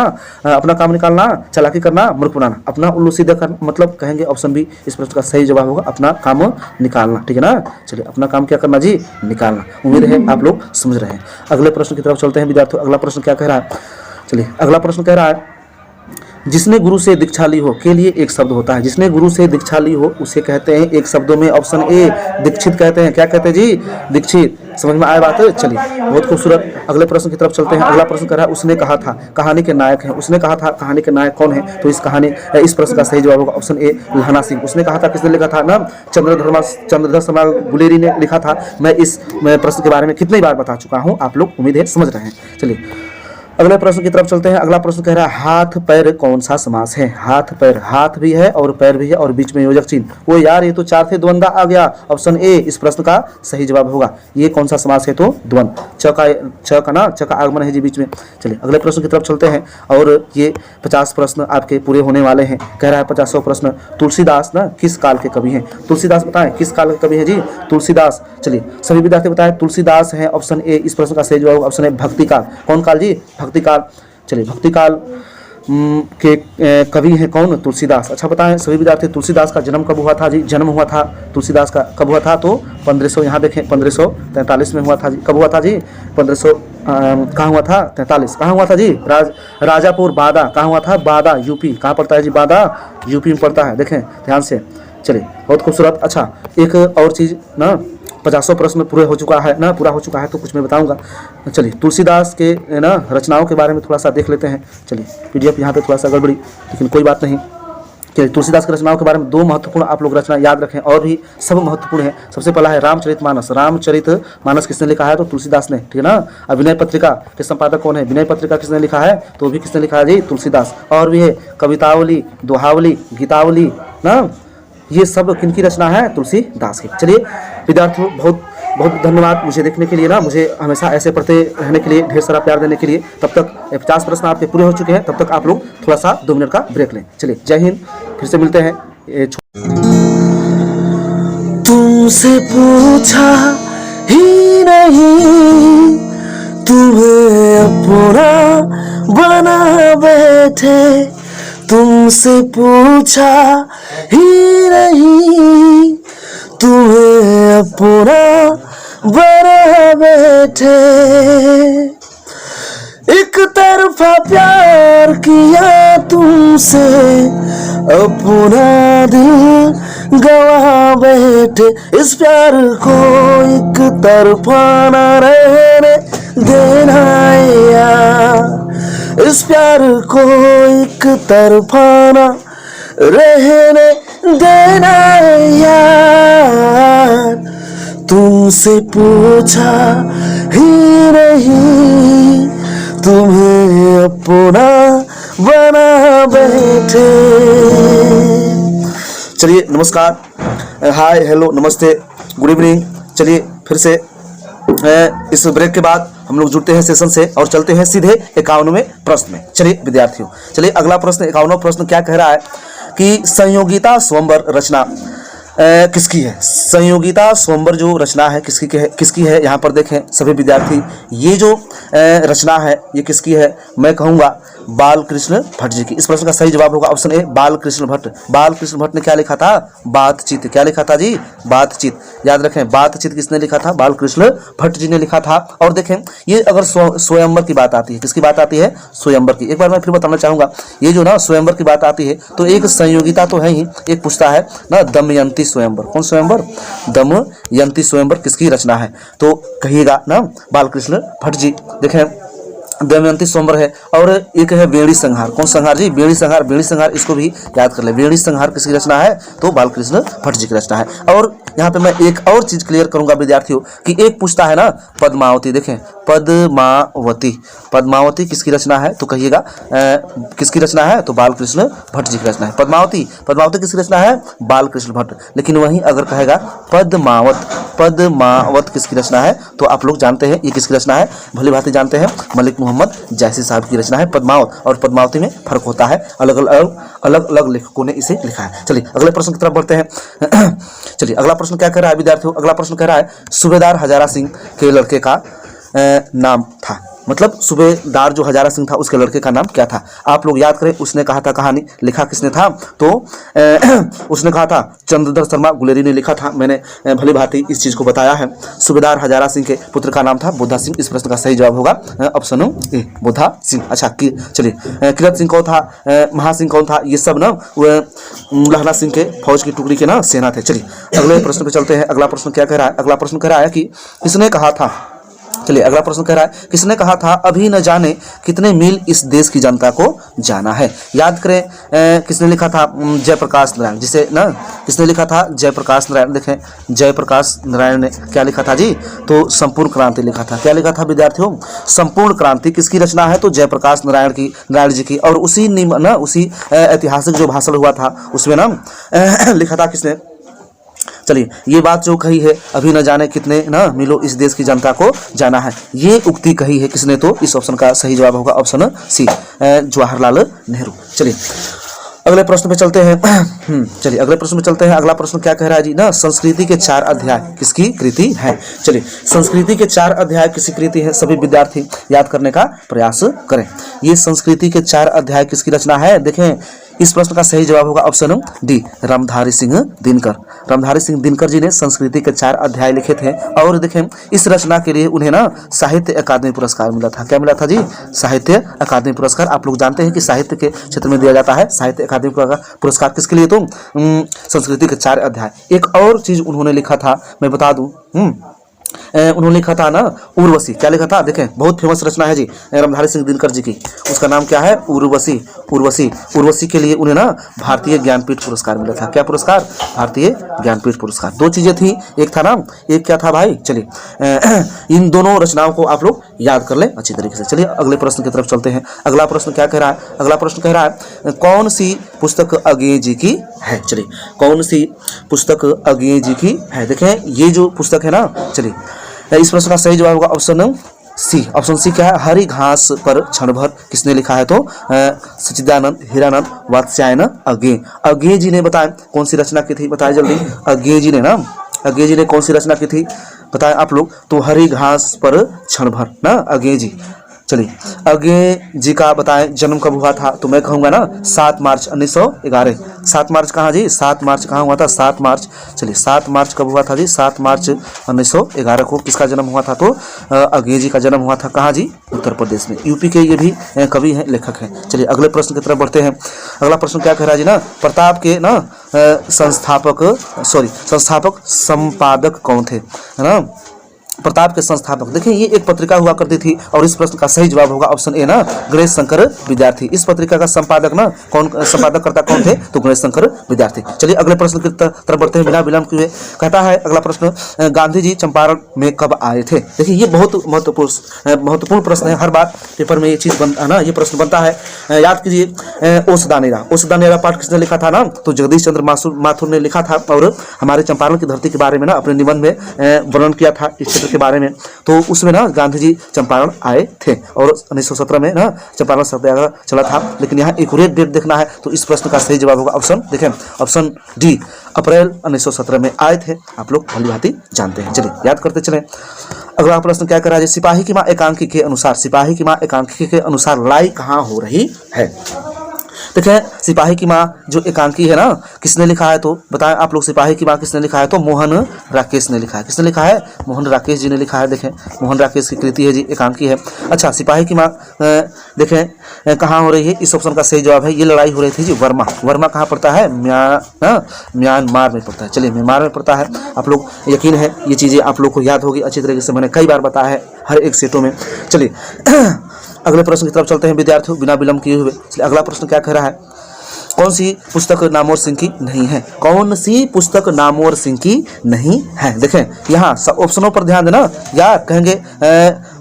अपना काम निकालना, चालाकी करना, मूर्ख बनाना। अपना उल्लू सीधा करना मतलब कहेंगे ऑप्शन बी, इस प्रश्न का सही जवाब होगा अपना काम निकालना, ठीक है ना। चलिए अपना काम क्या करना जी, निकालना। उम्मीद है आप लोग समझ रहे हैं। अगले प्रश्न की तरफ चलते हैं विद्यार्थियों। अगला प्रश्न क्या कह रहा है, चलिए अगला प्रश्न कह रहा है, जिसने गुरु से दीक्षा ली हो के लिए एक शब्द होता है। जिसने गुरु से दीक्षा ली हो उसे कहते हैं एक शब्दों में ऑप्शन ए दीक्षित कहते हैं। क्या कहते हैं जी? दीक्षित। समझ में आया बात? चलिए, बहुत खूबसूरत। अगले प्रश्न की तरफ चलते हैं। अगला प्रश्न कह रहा है उसने कहा था कहानी के नायक हैं। उसने कहा था कहानी के नायक कौन है? तो इस प्रश्न का सही जवाब होगा ऑप्शन ए लहना सिंह। उसने कहा था, किसने लिखा था ना? चंद्रधर शर्मा गुलेरी ने लिखा था। मैं इस प्रश्न के बारे में कितनी बार बता चुका हूँ, आप लोग उम्मीद है समझ रहे हैं। चलिए अगले प्रश्न की तरफ चलते हैं। अगला प्रश्न कह रहा है हाथ पैर कौन सा समास है? हाथ पैर, हाथ भी है और पैर भी है और बीच में योजक चिन्ह। वो यार ये तो 4 से द्वंद्व आ गया। ऑप्शन ए इस प्रश्न का सही जवाब होगा। ये कौन सा समास है? तो द्वंद्व। च का आगमन है जी बीच में। चलिए अगले प्रश्न की तरफ चलते हैं और ये 50 प्रश्न आपके पूरे होने वाले हैं। कह रहा है 50वां प्रश्न, तुलसीदास ना किस काल के कवि हैं? तुलसीदास बताएं किस काल के कवि है जी? तुलसीदास। चलिए सभी विद्यार्थी बताएं तुलसीदास है ऑप्शन ए। इस प्रश्न का सही जवाब ऑप्शन ए भक्ति काल। कौन काल जी? भक्ति काल। चलिए भक्ति काल के कवि हैं कौन? तुलसीदास। अच्छा बताएं सभी विद्यार्थी तुलसीदास का जन्म कब हुआ था जी? जन्म हुआ था तुलसीदास का कब हुआ था? तो 1500, यहाँ देखें 1543 में हुआ था जी। कब हुआ था जी? 1500 कहाँ हुआ था? 43। कहाँ हुआ था जी? राजापुर बादा। कहाँ हुआ था? बादा यूपी। कहाँ पड़ता है जी? बादा यूपी में पड़ता है। देखें ध्यान से। चलिए बहुत खूबसूरत। अच्छा एक और चीज़ ना, 50वां प्रश्न पूरा हो चुका है तो कुछ मैं बताऊंगा। चलिए तुलसीदास के ना रचनाओं के बारे में थोड़ा सा देख लेते हैं। चलिए पीडीएफ यहाँ पे थोड़ा सा गड़बड़ी, लेकिन कोई बात नहीं। चलिए तुलसीदास के रचनाओं के बारे में 2 महत्वपूर्ण आप लोग रचना याद रखें, और भी सब महत्वपूर्ण है। सबसे पहला है रामचरितमानस। रामचरितमानस किसने लिखा है? तो तुलसीदास ने, ठीक है ना। अब विनय पत्रिका के संपादक कौन है? विनय पत्रिका किसने लिखा है? तो भी किसने लिखा है जी? तुलसीदास। और भी है कवितावली, दोहावली, गीतावली ना, ये सब किनकी रचना है? तुलसीदास की। चलिए विद्यार्थियों बहुत बहुत धन्यवाद मुझे देखने के लिए ना, मुझे हमेशा ऐसे पढ़ते रहने के लिए, ढेर सारा प्यार देने के लिए। तब तक 50 प्रश्न आपके पूरे हो चुके हैं, तब तक आप लोग थोड़ा सा 2 मिनट का ब्रेक लें। चलिए जय हिंद, फिर से मिलते हैं। तुमसे पूछा ही नहीं, तुम्हें अपना बना बैठे। तुमसे पूछा ही नहीं, तुम्हें अपना बना बैठे। एक तरफा प्यार किया तुमसे, अपना दिल गवा बैठे। इस प्यार को एक तरफा न रहने देना यार, इस प्यार को एक तरफा न रहने देना यार। तुमसे पूछा ही नहीं, तुम्हें अपना बना बैठे। चलिए नमस्कार, हाय, हेलो, नमस्ते, गुड इवनिंग। चलिए फिर से इस ब्रेक के बाद हम लोग जुड़ते हैं सेशन से और चलते हैं सीधे 51वें प्रश्न में। चलिए विद्यार्थियों, चलिए अगला प्रश्न 51वां प्रश्न क्या कह रहा है कि संयोगिता स्वयंवर रचना किसकी है? संयोगिता स्वयंवर जो रचना है किसकी है? यहाँ पर देखें सभी विद्यार्थी, ये जो रचना है ये किसकी है? मैं कहूँगा बालकृष्ण भट्ट जी की। इस प्रश्न का सही जवाब होगा ऑप्शन ए बालकृष्ण भट्ट। बालकृष्ण भट्ट ने क्या लिखा था? बातचीत। क्या लिखा था जी? बातचीत। याद रखें बातचीत किसने लिखा था? बालकृष्ण भट्ट जी ने लिखा था। और देखें ये अगर स्वयंवर की बात आती है, किसकी बात आती है? स्वयंवर की। एक बार मैं फिर बताना चाहूँगा, ये जो ना स्वयंवर की बात आती है तो एक संयोगिता तो है ही, एक पूछता है ना दमयंती स्वयंवर। कौन स्वयंवर? दमयंती स्वयंवर किसकी रचना है? तो कहिएगा ना बालकृष्ण भट्ट जी। देखें दमयंती स्वयंवर है। और एक है वेणी संहार। कौन संहार जी? वेणी संहार। वेणी संहार इसको भी याद कर ले। वेणी संहार किसकी रचना है? तो बालकृष्ण भट्ट जी की रचना है। और यहाँ पे मैं एक और चीज क्लियर करूंगा विद्यार्थियों कि एक पूछता है ना पद्मावती। देखें पद्मावती, पद्मावती किसकी रचना है? तो कहिएगा किसकी रचना है? तो बालकृष्ण भट्ट जी की रचना है। पद्मावती, पद्मावती किसकी रचना है? बालकृष्ण भट्ट। लेकिन वहीं अगर कहेगा पद्मावत, पद्मावत किसकी रचना है? तो आप लोग जानते हैं ये किसकी रचना है, भली भांति जानते हैं, मलिक मोहम्मद जैसी साहब की रचना है पद्मावत। और पद्मावती में फर्क होता है, अलग अलग लेखकों ने इसे लिखा है। चलिए अगले प्रश्न की तरफ बढ़ते हैं। चलिए अगला प्रश्न क्या कह रहा है विद्यार्थियों? अगला प्रश्न कह रहा है सूबेदार हजारा सिंह के लड़के का नाम था। मतलब सूबेदार जो हजारा सिंह था उसके लड़के का नाम क्या था? आप लोग याद करें, उसने कहा था कहानी, लिखा किसने था? तो उसने कहा था चंद्रधर शर्मा गुलेरी ने लिखा था। मैंने भली भांति इस चीज को बताया है। सूबेदार हजारा सिंह के पुत्र का नाम था बुद्धा सिंह। इस प्रश्न का सही जवाब होगा ऑप्शन ए, बुद्धा सिंह। अच्छा चलिए, किरत सिंह कौन था? महासिंह कौन था? ये सब ना लहना सिंह के फौज की टुकड़ी के ना सेना थे। चलिए अगले प्रश्न पे चलते हैं। अगला प्रश्न क्या कह रहा है? अगला प्रश्न कह रहा है कि किसने कहा था, चलिए अगला प्रश्न कह रहा है किसने कहा था अभी न जाने कितने मील इस देश की जनता को जाना है? याद करें किसने लिखा था? जयप्रकाश नारायण। जिसे ना किसने लिखा था? जयप्रकाश नारायण। देखें जयप्रकाश नारायण ने क्या लिखा था जी? तो संपूर्ण क्रांति लिखा था। क्या लिखा था विद्यार्थियों? संपूर्ण क्रांति किसकी रचना है? तो जयप्रकाश नारायण जी की। और उसी उसी ऐतिहासिक जो भाषण हुआ था उसमें ना लिखा था किसने? चलिए ये बात जो कही है अभी न जाने कितने ना मिलो इस देश की जनता को जाना है, ये उक्ति कही है किसने? तो इस ऑप्शन का सही जवाब होगा ऑप्शन सी, जवाहरलाल नेहरू। चलिए अगले प्रश्न पे चलते हैं। चलिए अगले प्रश्न पे चलते हैं। अगला प्रश्न क्या कह रहा है जी? ना संस्कृति के 4 अध्याय किसकी कृति है? चलिए संस्कृति के 4 अध्याय किसकी कृति है? सभी विद्यार्थी याद करने का प्रयास करें। ये संस्कृति के 4 अध्याय किसकी रचना है? देखें इस प्रश्न का सही जवाब होगा ऑप्शन डी, रामधारी सिंह दिनकर। रामधारी सिंह दिनकर जी ने संस्कृति के 4 अध्याय लिखे थे। और देखें इस रचना के लिए उन्हें ना साहित्य अकादमी पुरस्कार मिला था। क्या मिला था जी? साहित्य अकादमी पुरस्कार। आप लोग जानते हैं कि साहित्य के क्षेत्र में दिया जाता है साहित्य अकादमी पुरस्कार किसके लिए? तो संस्कृति के 4 अध्याय। एक और चीज उन्होंने लिखा था, मैं बता दूं, उन्होंने लिखा था ना उर्वशी। क्या लिखा था? देखें बहुत फेमस रचना है जी रामधारी सिंह दिनकर जी की। उसका नाम क्या है? उर्वशी। उर्वशी। उर्वशी के लिए उन्हें ना भारतीय ज्ञानपीठ पुरस्कार मिला था। क्या पुरस्कार? भारतीय ज्ञानपीठ पुरस्कार। 2 चीजें थी, एक था ना, एक क्या था भाई? चलिए इन दोनों रचनाओं को आप लोग याद कर लें अच्छी तरीके से। चलिए अगले प्रश्न की तरफ चलते हैं। अगला प्रश्न क्या कह रहा है? अगला प्रश्न कह रहा है कौन सी पुस्तक अज्ञेय जी की है? चलिए कौन सी पुस्तक अज्ञेय जी की है? देखें ये जो पुस्तक है ना, चलिए इस प्रश्न का सही जवाब होगा ऑप्शन सी। ऑप्शन सी क्या है? हरी घास पर क्षण भर किसने लिखा है? तो सच्चिदानंद हीरानंद वात्स्यायन अज्ञेय। अज्ञेय जी ने बताएं कौन सी रचना की थी? बताएं जल्दी। अज्ञेय जी ने ना, अज्ञेय जी ने कौन सी रचना की थी बताएं आप लोग? तो हरी घास पर क्षण भर ना अज्ञेय जी। चलिए अज्ञेय जी का बताएं जन्म कब हुआ था? तो मैं कहूँगा ना 7 मार्च 1911। 7 मार्च कहाँ जी? 7 मार्च कहाँ हुआ था? 7 मार्च। चलिए 7 मार्च कब हुआ था जी? 7 मार्च 1911 को किसका जन्म हुआ था? तो अज्ञेय जी का जन्म हुआ था। कहाँ जी? उत्तर प्रदेश में। यूपी के ये भी कवि हैं, लेखक हैं। चलिए अगले प्रश्न की तरफ बढ़ते हैं। अगला प्रश्न क्या कह रहा है जी? ना प्रताप के ना संस्थापक संपादक कौन थे? है ना प्रताप के संस्थापक। देखिए ये एक पत्रिका हुआ करती थी और इस प्रश्न का सही जवाब होगा ऑप्शन ए ना, गणेश शंकर विद्यार्थी। इस पत्रिका का संपादक ना कौन, संपादक करता कौन थे? तो गणेश शंकर विद्यार्थी। चलिए अगले प्रश्न की तरफ बढ़ते हैं बिना विलंब किए। कहता है अगला प्रश्न गांधी जी चंपारण में कब आए थे? देखिए ये बहुत महत्वपूर्ण प्रश्न है। हर बार पेपर में ये चीज बनता है ना, ये प्रश्न बनता है। याद कीजिए ओसदानेरा पाठ किसने लिखा था ना? तो जगदीश चंद्र माथुर ने लिखा था। और हमारे चंपारण की धरती के बारे में ना अपने निबंध में वर्णन किया था इस क्षेत्र के बारे में। तो उसमें ना गांधी जी चंपारण आए थे और 1917 में ना चंपारण सत्याग्रह चला था। लेकिन यहाँ एक्यूरेट डेट देखना है तो इस प्रश्न का सही जवाब होगा ऑप्शन, देखें ऑप्शन डी, अप्रैल 1917 में आए थे। आप लोग भली भांति जानते हैं। चलिए याद करते चलें। अगला प्रश्न क्या कर रहा है? सिपाही की मां एकांकी के अनुसार, सिपाही की मां एकांकी के अनुसार लाई कहाँ हो रही है? देखें सिपाही की माँ जो एकांकी है ना किसने लिखा है? तो बताएं आप लोग सिपाही की माँ किसने लिखा है? तो मोहन राकेश ने लिखा है। किसने लिखा है? मोहन राकेश जी ने लिखा है। देखें मोहन राकेश की कृति है जी, एकांकी है। अच्छा सिपाही की माँ देखें कहाँ हो रही है? इस ऑप्शन का सही जवाब है ये लड़ाई हो रही थी जी वर्मा। वर्मा कहाँ पड़ता है? म्यांमार में पड़ता है। चलिए म्यांमार में पड़ता है। आप लोग यकीन है ये चीज़ें आप लोग को याद होगी अच्छी तरीके से, मैंने कई बार बताया है हर एक सेटों में। चलिए अगले प्रश्न की तरफ चलते हैं विद्यार्थियों बिना विलंब किए हुए। अगला प्रश्न क्या कह रहा है? कौन सी पुस्तक नामवर सिंह की नहीं है? कौन सी पुस्तक नामवर सिंह की नहीं है? देखें यहाँ ऑप्शनों पर ध्यान देना यार। कहेंगे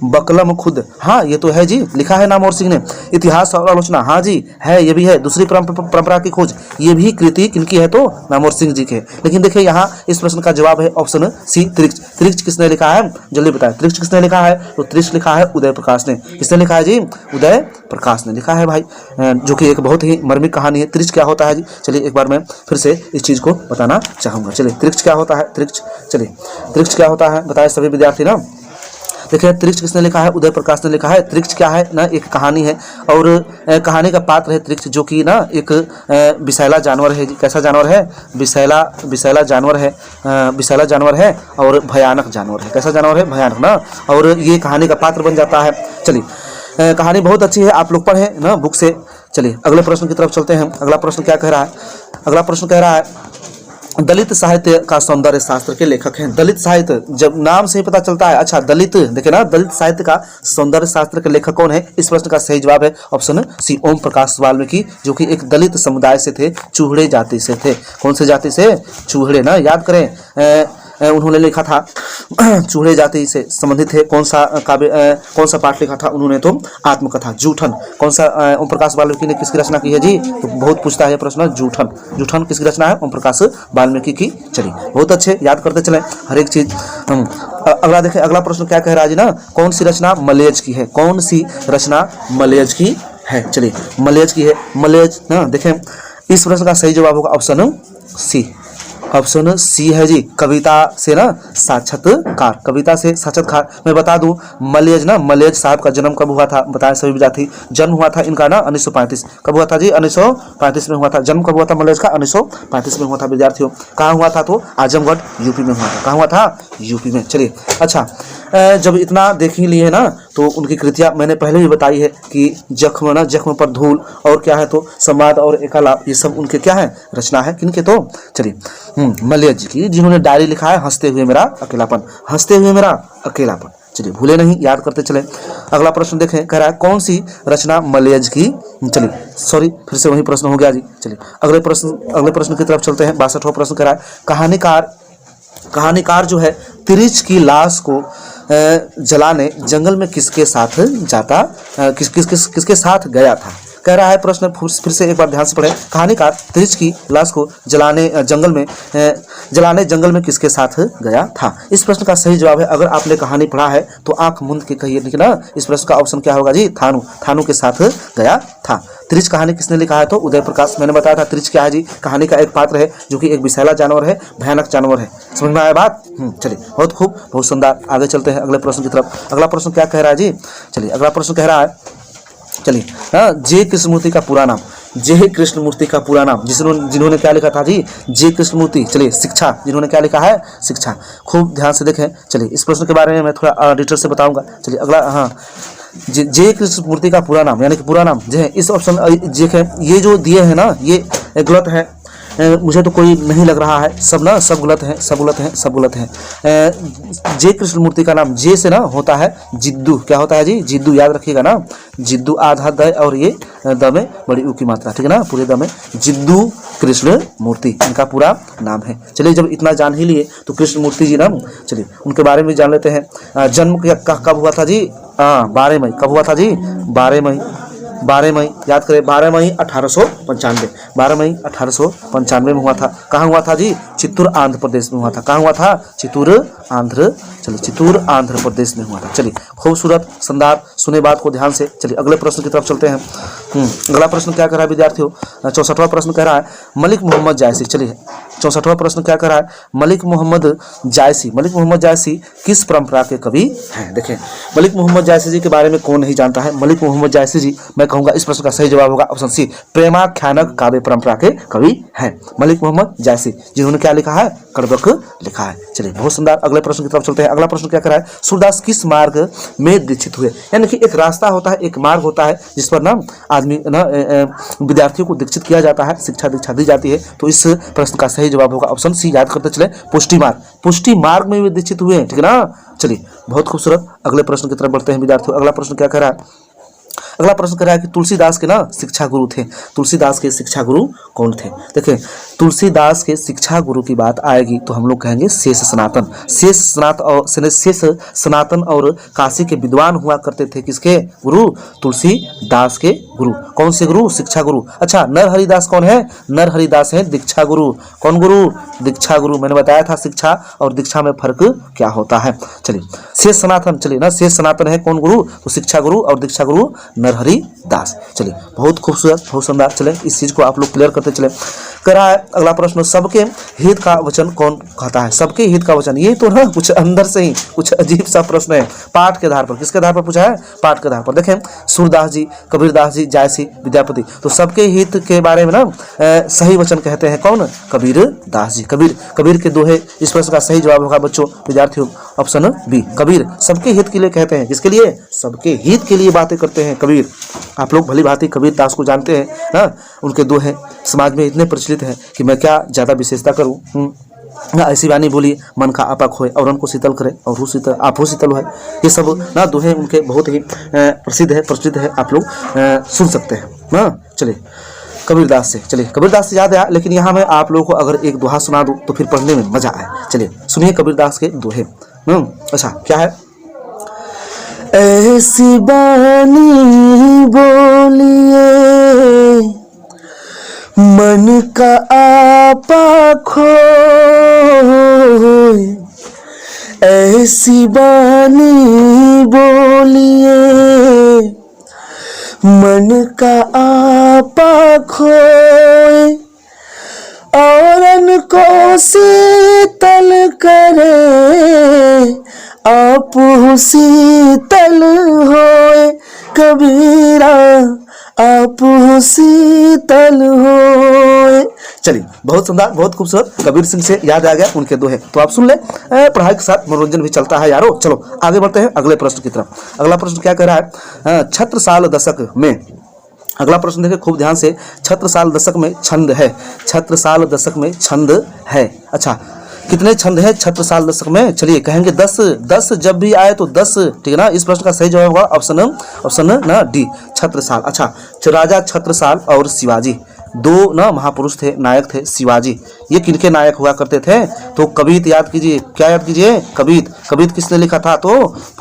बकलम खुद, हाँ ये तो है जी, लिखा है नामवर सिंह ने। इतिहास और आलोचना, हाँ जी है, ये भी है। दूसरी परंपरा की खोज, ये भी कृति किनकी है? तो नामवर सिंह जी के। लेकिन देखिए यहाँ इस प्रश्न का जवाब है ऑप्शन सी, त्रिक्ष। त्रिक्ष किसने लिखा है? जल्दी बताएं त्रिक्ष किसने लिखा है? तो त्रिक्ष लिखा है उदय प्रकाश ने। किसने लिखा है जी? उदय प्रकाश ने लिखा है भाई, जो कि एक बहुत ही मर्मिक कहानी है। त्रिक्ष क्या होता है जी? चलिए एक बार मैं फिर से इस चीज को बताना चाहूंगा। चलिए त्रिक्ष क्या होता है? त्रिक्ष, चलिए त्रिक्ष क्या होता है बताए सभी विद्यार्थी ना। देखिए तृक्ष किसने लिखा है? उदय प्रकाश ने लिखा है। तृक्ष क्या है ना, एक कहानी है और कहानी का पात्र है तृक्ष, जो कि ना एक विषैला जानवर है। कैसा जानवर है? विषैला जानवर है, विषैला जानवर है और भयानक जानवर है। कैसा जानवर है? भयानक ना, और ये कहानी का पात्र बन जाता है। चलिए कहानी बहुत अच्छी है, आप लोग पढ़ें ना बुक से। चलिए अगले प्रश्न की तरफ चलते हैं। अगला प्रश्न क्या कह रहा है? अगला प्रश्न कह रहा है दलित साहित्य का सौंदर्य शास्त्र के लेखक हैं। दलित साहित्य, जब नाम से ही पता चलता है। अच्छा दलित, देखे ना, दलित साहित्य का सौंदर्य शास्त्र के लेखक कौन है? इस प्रश्न का सही जवाब है ऑप्शन सी, ओम प्रकाश वाल्मीकि, जो कि एक दलित समुदाय से थे, चूहड़े जाति से थे। कौन से जाति से? चूहड़े ना, याद करें। उन्होंने लिखा था चूहड़े जाति से संबंधित है। कौन सा काव्य, कौन सा पाठ लिखा था उन्होंने? तो आत्मकथा, जूठन। कौन सा ओम प्रकाश वाल्मीकि ने किसकी रचना की है जी? तो बहुत पूछता है प्रश्न, जूठन। जूठन किसकी रचना है? ओम प्रकाश वाल्मीकि की। चलिए बहुत अच्छे, याद करते चलें हर एक चीज। अगला देखें, अगला प्रश्न क्या कह रहा है जी ना, कौन सी रचना मलयज की है? कौन सी रचना मलयज की है? चलिए मलयज की है। मलयज ना, देखें इस प्रश्न का सही जवाब होगा ऑप्शन सी। ऑप्शन सी है जी, कविता से ना साक्षात्कार। कविता से साक्षात्कार। मैं बता दूं मलयज ना, मलयज साहब का जन्म कब हुआ था? बताएं सभी विद्यार्थी। जन्म हुआ था इनका ना 1935। कब हुआ था जी? 1935 में हुआ था। जन्म कब हुआ था मलयज का? 1935 में हुआ था विद्यार्थियों। कहाँ हुआ था? तो आजमगढ़ यूपी में हुआ था। कहाँ हुआ था? यूपी में। चलिए अच्छा, जब इतना देख ही लिए ना, तो उनकी कृतियाँ मैंने पहले भी बताई है कि जख्म ना, जख्म पर धूल, और क्या है तो संवाद और एकालाप, ये सब उनके क्या है? रचना है। किनके? तो चलिए मलयज की, जिन्होंने डायरी लिखा है हंसते हुए मेरा अकेलापन। हंसते हुए मेरा अकेलापन। चलिए भूले नहीं, याद करते चले। अगला प्रश्न देखें, कह रहा है कौन सी रचना मलयज की? चलिए सॉरी, फिर से वही प्रश्न हो गया जी। चलिए अगले प्रश्न की तरफ चलते हैं। 62वां प्रश्न कह रहा है कहानीकार जो है तिरिच की लाश को जलाने जंगल में किसके साथ जाता, किसके साथ गया था? कह रहा है प्रश्न, फिर से एक बार ध्यान से पढ़ें। कहानीकार तिरिच की लाश को जलाने जंगल में किसके साथ गया था? इस प्रश्न का सही जवाब है, अगर आपने कहानी पढ़ा है तो आंख मूंद के कहिए, ठीक है ना। इस प्रश्न का ऑप्शन क्या होगा जी? थानू के साथ गया था। त्रिच कहानी किसने लिखा है? तो उदय प्रकाश। मैंने बताया था त्रिच क्या है जी? कहानी का एक पात्र है, जो कि एक विषैला जानवर है, भयानक जानवर है। समझ में आया बात? चलिए बहुत खूब, बहुत सुंदर। आगे चलते हैं अगले प्रश्न की तरफ। अगला प्रश्न क्या कह रहा है जी? चलिए अगला प्रश्न कह रहा है, चलिए जे कृष्णमूर्ति का पूरा नाम, जे कृष्णमूर्ति का पूरा नाम, जिन्होंने क्या लिखा था जी? जे कृष्णमूर्ति। चलिए शिक्षा, जिन्होंने क्या लिखा है? शिक्षा। खूब ध्यान से देखें। चलिए इस प्रश्न के बारे में मैं थोड़ा डिटेल से बताऊंगा। चलिए अगला, हाँ, जे कृष्णमूर्ति का पूरा नाम, यानी कि पूरा नाम जे है। इस ऑप्शन ये जो दिए हैं ना, ये गलत है। मुझे तो कोई नहीं लग रहा है, सब गलत है। जे कृष्णमूर्ति का नाम, जे से ना होता है जिद्दू। क्या होता है जी? जिद्दू। याद रखिएगा ना, जिद्दू आधा द और ये द में बड़ी ऊ की मात्रा, ठीक है ना, पूरे द में। जिद्दू कृष्णमूर्ति इनका पूरा नाम है। चलिए जब इतना जान ही लिए तो कृष्णमूर्ति जी ना, चलिए उनके बारे में जान लेते हैं। जन्म कब हुआ था जी? 12 मई। कब हुआ था जी? 12 मई, याद करें, 12 मई 1895। 12 मई 1895 में हुआ था। कहाँ हुआ था जी? चित्तूर आंध्र प्रदेश में हुआ था। कहाँ हुआ था? चित्तूर आंध्र प्रदेश में हुआ था। चलिए खूबसूरत, शानदार, सुने बात को ध्यान से। चलिए अगले प्रश्न की तरफ चलते हैं। अगला प्रश्न क्या कर रहा है विद्यार्थियों? 64वां प्रश्न कह रहा है मलिक मोहम्मद जायसी। चलिए 64वां प्रश्न क्या कर रहा है? मलिक मोहम्मद जायसी किस परंपरा के कवि हैं? देखें मलिक मोहम्मद जायसी जी के बारे में कौन नहीं जानता है? मलिक मोहम्मद जायसी जी, मैं कहूंगा इस प्रश्न का सही जवाब होगा ऑप्शन सी, प्रेमाख्यानक काव्य परंपरा के कवि हैं मलिक मोहम्मद जायसी, जिन्होंने क्या लिखा है? कड़बक लिखा है। चलिए बहुत सुंदर, अगले प्रश्न की तरफ चलते हैं। अगला प्रश्न क्या कर रहा है? सूरदास किस मार्ग में दीक्षित हुए? यानी कि एक रास्ता होता है, एक मार्ग होता है, जिस पर ना आदमी ना विद्यार्थियों को दीक्षित किया जाता है, शिक्षा दीक्षा दी जाती है। तो इस प्रश्न का सही जवाब होगा ऑप्शन सी, याद करते चले, पुष्टि मार्ग में भी दीक्षित हुए, ठीक है ना। चलिए बहुत खूबसूरत, अगले प्रश्न की तरफ बढ़ते हैं विद्यार्थियों। अगला प्रश्न क्या कह रहा है? अगला प्रश्न कर रहा है कि तुलसीदास के ना शिक्षा गुरु थे। तुलसीदास के शिक्षा गुरु कौन थे? देखिए तुलसीदास के शिक्षा गुरु की बात आएगी तो हम लोग कहेंगे शेष सनातन और काशी के विद्वान हुआ करते थे। किसके गुरु? तुलसीदास के गुरु। कौन से गुरु? शिक्षा गुरु। अच्छा नरहरिदास कौन है? नरहरिदास है दीक्षा गुरु। कौन गुरु? दीक्षा गुरु। मैंने बताया था शिक्षा और दीक्षा में फर्क क्या होता है। चलिए शेष सनातन, चलिए ना, शेष सनातन है कौन गुरु? तो शिक्षा गुरु, और दीक्षा गुरु नरहरिदास। चलिए बहुत खूबसूरत, बहुत शानदार। चले इस चीज को आप लोग क्लियर करते चले। कह रहा है अगला प्रश्न, सबके हित का वचन कौन कहता है? सबके हित का वचन, ये तो ना कुछ अंदर से ही कुछ अजीब सा प्रश्न है। पाठ के आधार पर, किसके आधार पर पूछा है? पाठ के आधार पर। देखें, सूरदास जी, कबीरदास जी, जायसी, विद्यापति, तो सबके हित के बारे में ना सही वचन कहते हैं कौन? कबीरदास जी। कबीर के दोहे, इस प्रश्न का सही जवाब होगा बच्चों, विद्यार्थियों, ऑप्शन बी। कबीर सबके हित के लिए कहते हैं। किसके लिए? सबके हित के लिए बातें करते हैं कबीर। आप लोग भली भांति कबीरदास को जानते हैं ना, उनके दोहे समाज में इतने प्रचलित हैं कि मैं क्या ज़्यादा विशेषता करूं। ऐसी वाणी बोली मन का आपा खोए और उनको शीतल करे और शीतल आप हो शीतल है। ये सब ना दोहे उनके बहुत ही प्रसिद्ध है, प्रचलित है, आप लोग सुन सकते हैं ना। चलिए कबीरदास से, चलिए कबीरदास से याद आया, लेकिन यहाँ मैं आप लोगों को अगर एक दोहा सुना दूँ तो फिर पढ़ने में मजा आए। चलिए सुनिए कबीरदास के दोहे। अच्छा क्या है? ऐसी बानी बोलिए मन का आपा खोए, ऐसी बानी बोलिए मन का आपा खोए, औरन को शीतल करे आप शीतल होए, कबीरा आप शीतल होए। चलिए बहुत सुंदर, बहुत खूबसूरत, कबीर सिंह से याद आ गया उनके दोहे, तो आप सुन ले। पढ़ाई के साथ मनोरंजन भी चलता है यारो। चलो आगे बढ़ते हैं अगले प्रश्न की तरफ। अगला प्रश्न क्या कह रहा है? छत्रसाल दशक में, अगला प्रश्न देखिए खूब ध्यान से, छत्रसाल दशक में छंद है, छत्रसाल दशक में छंद है। अच्छा कितने छंद है छत्रसाल दशक में? चलिए कहेंगे 10। 10 जब भी आए तो 10, ठीक है ना। इस प्रश्न का सही जवाब होगा ऑप्शन ना डी, छत्रसाल। अच्छा राजा छत्रसाल और शिवाजी दो ना महापुरुष थे, नायक थे। शिवाजी ये किनके नायक हुआ करते थे? तो कबीत याद कीजिए। क्या याद कीजिए? कबीत। कबीत किसने लिखा था? तो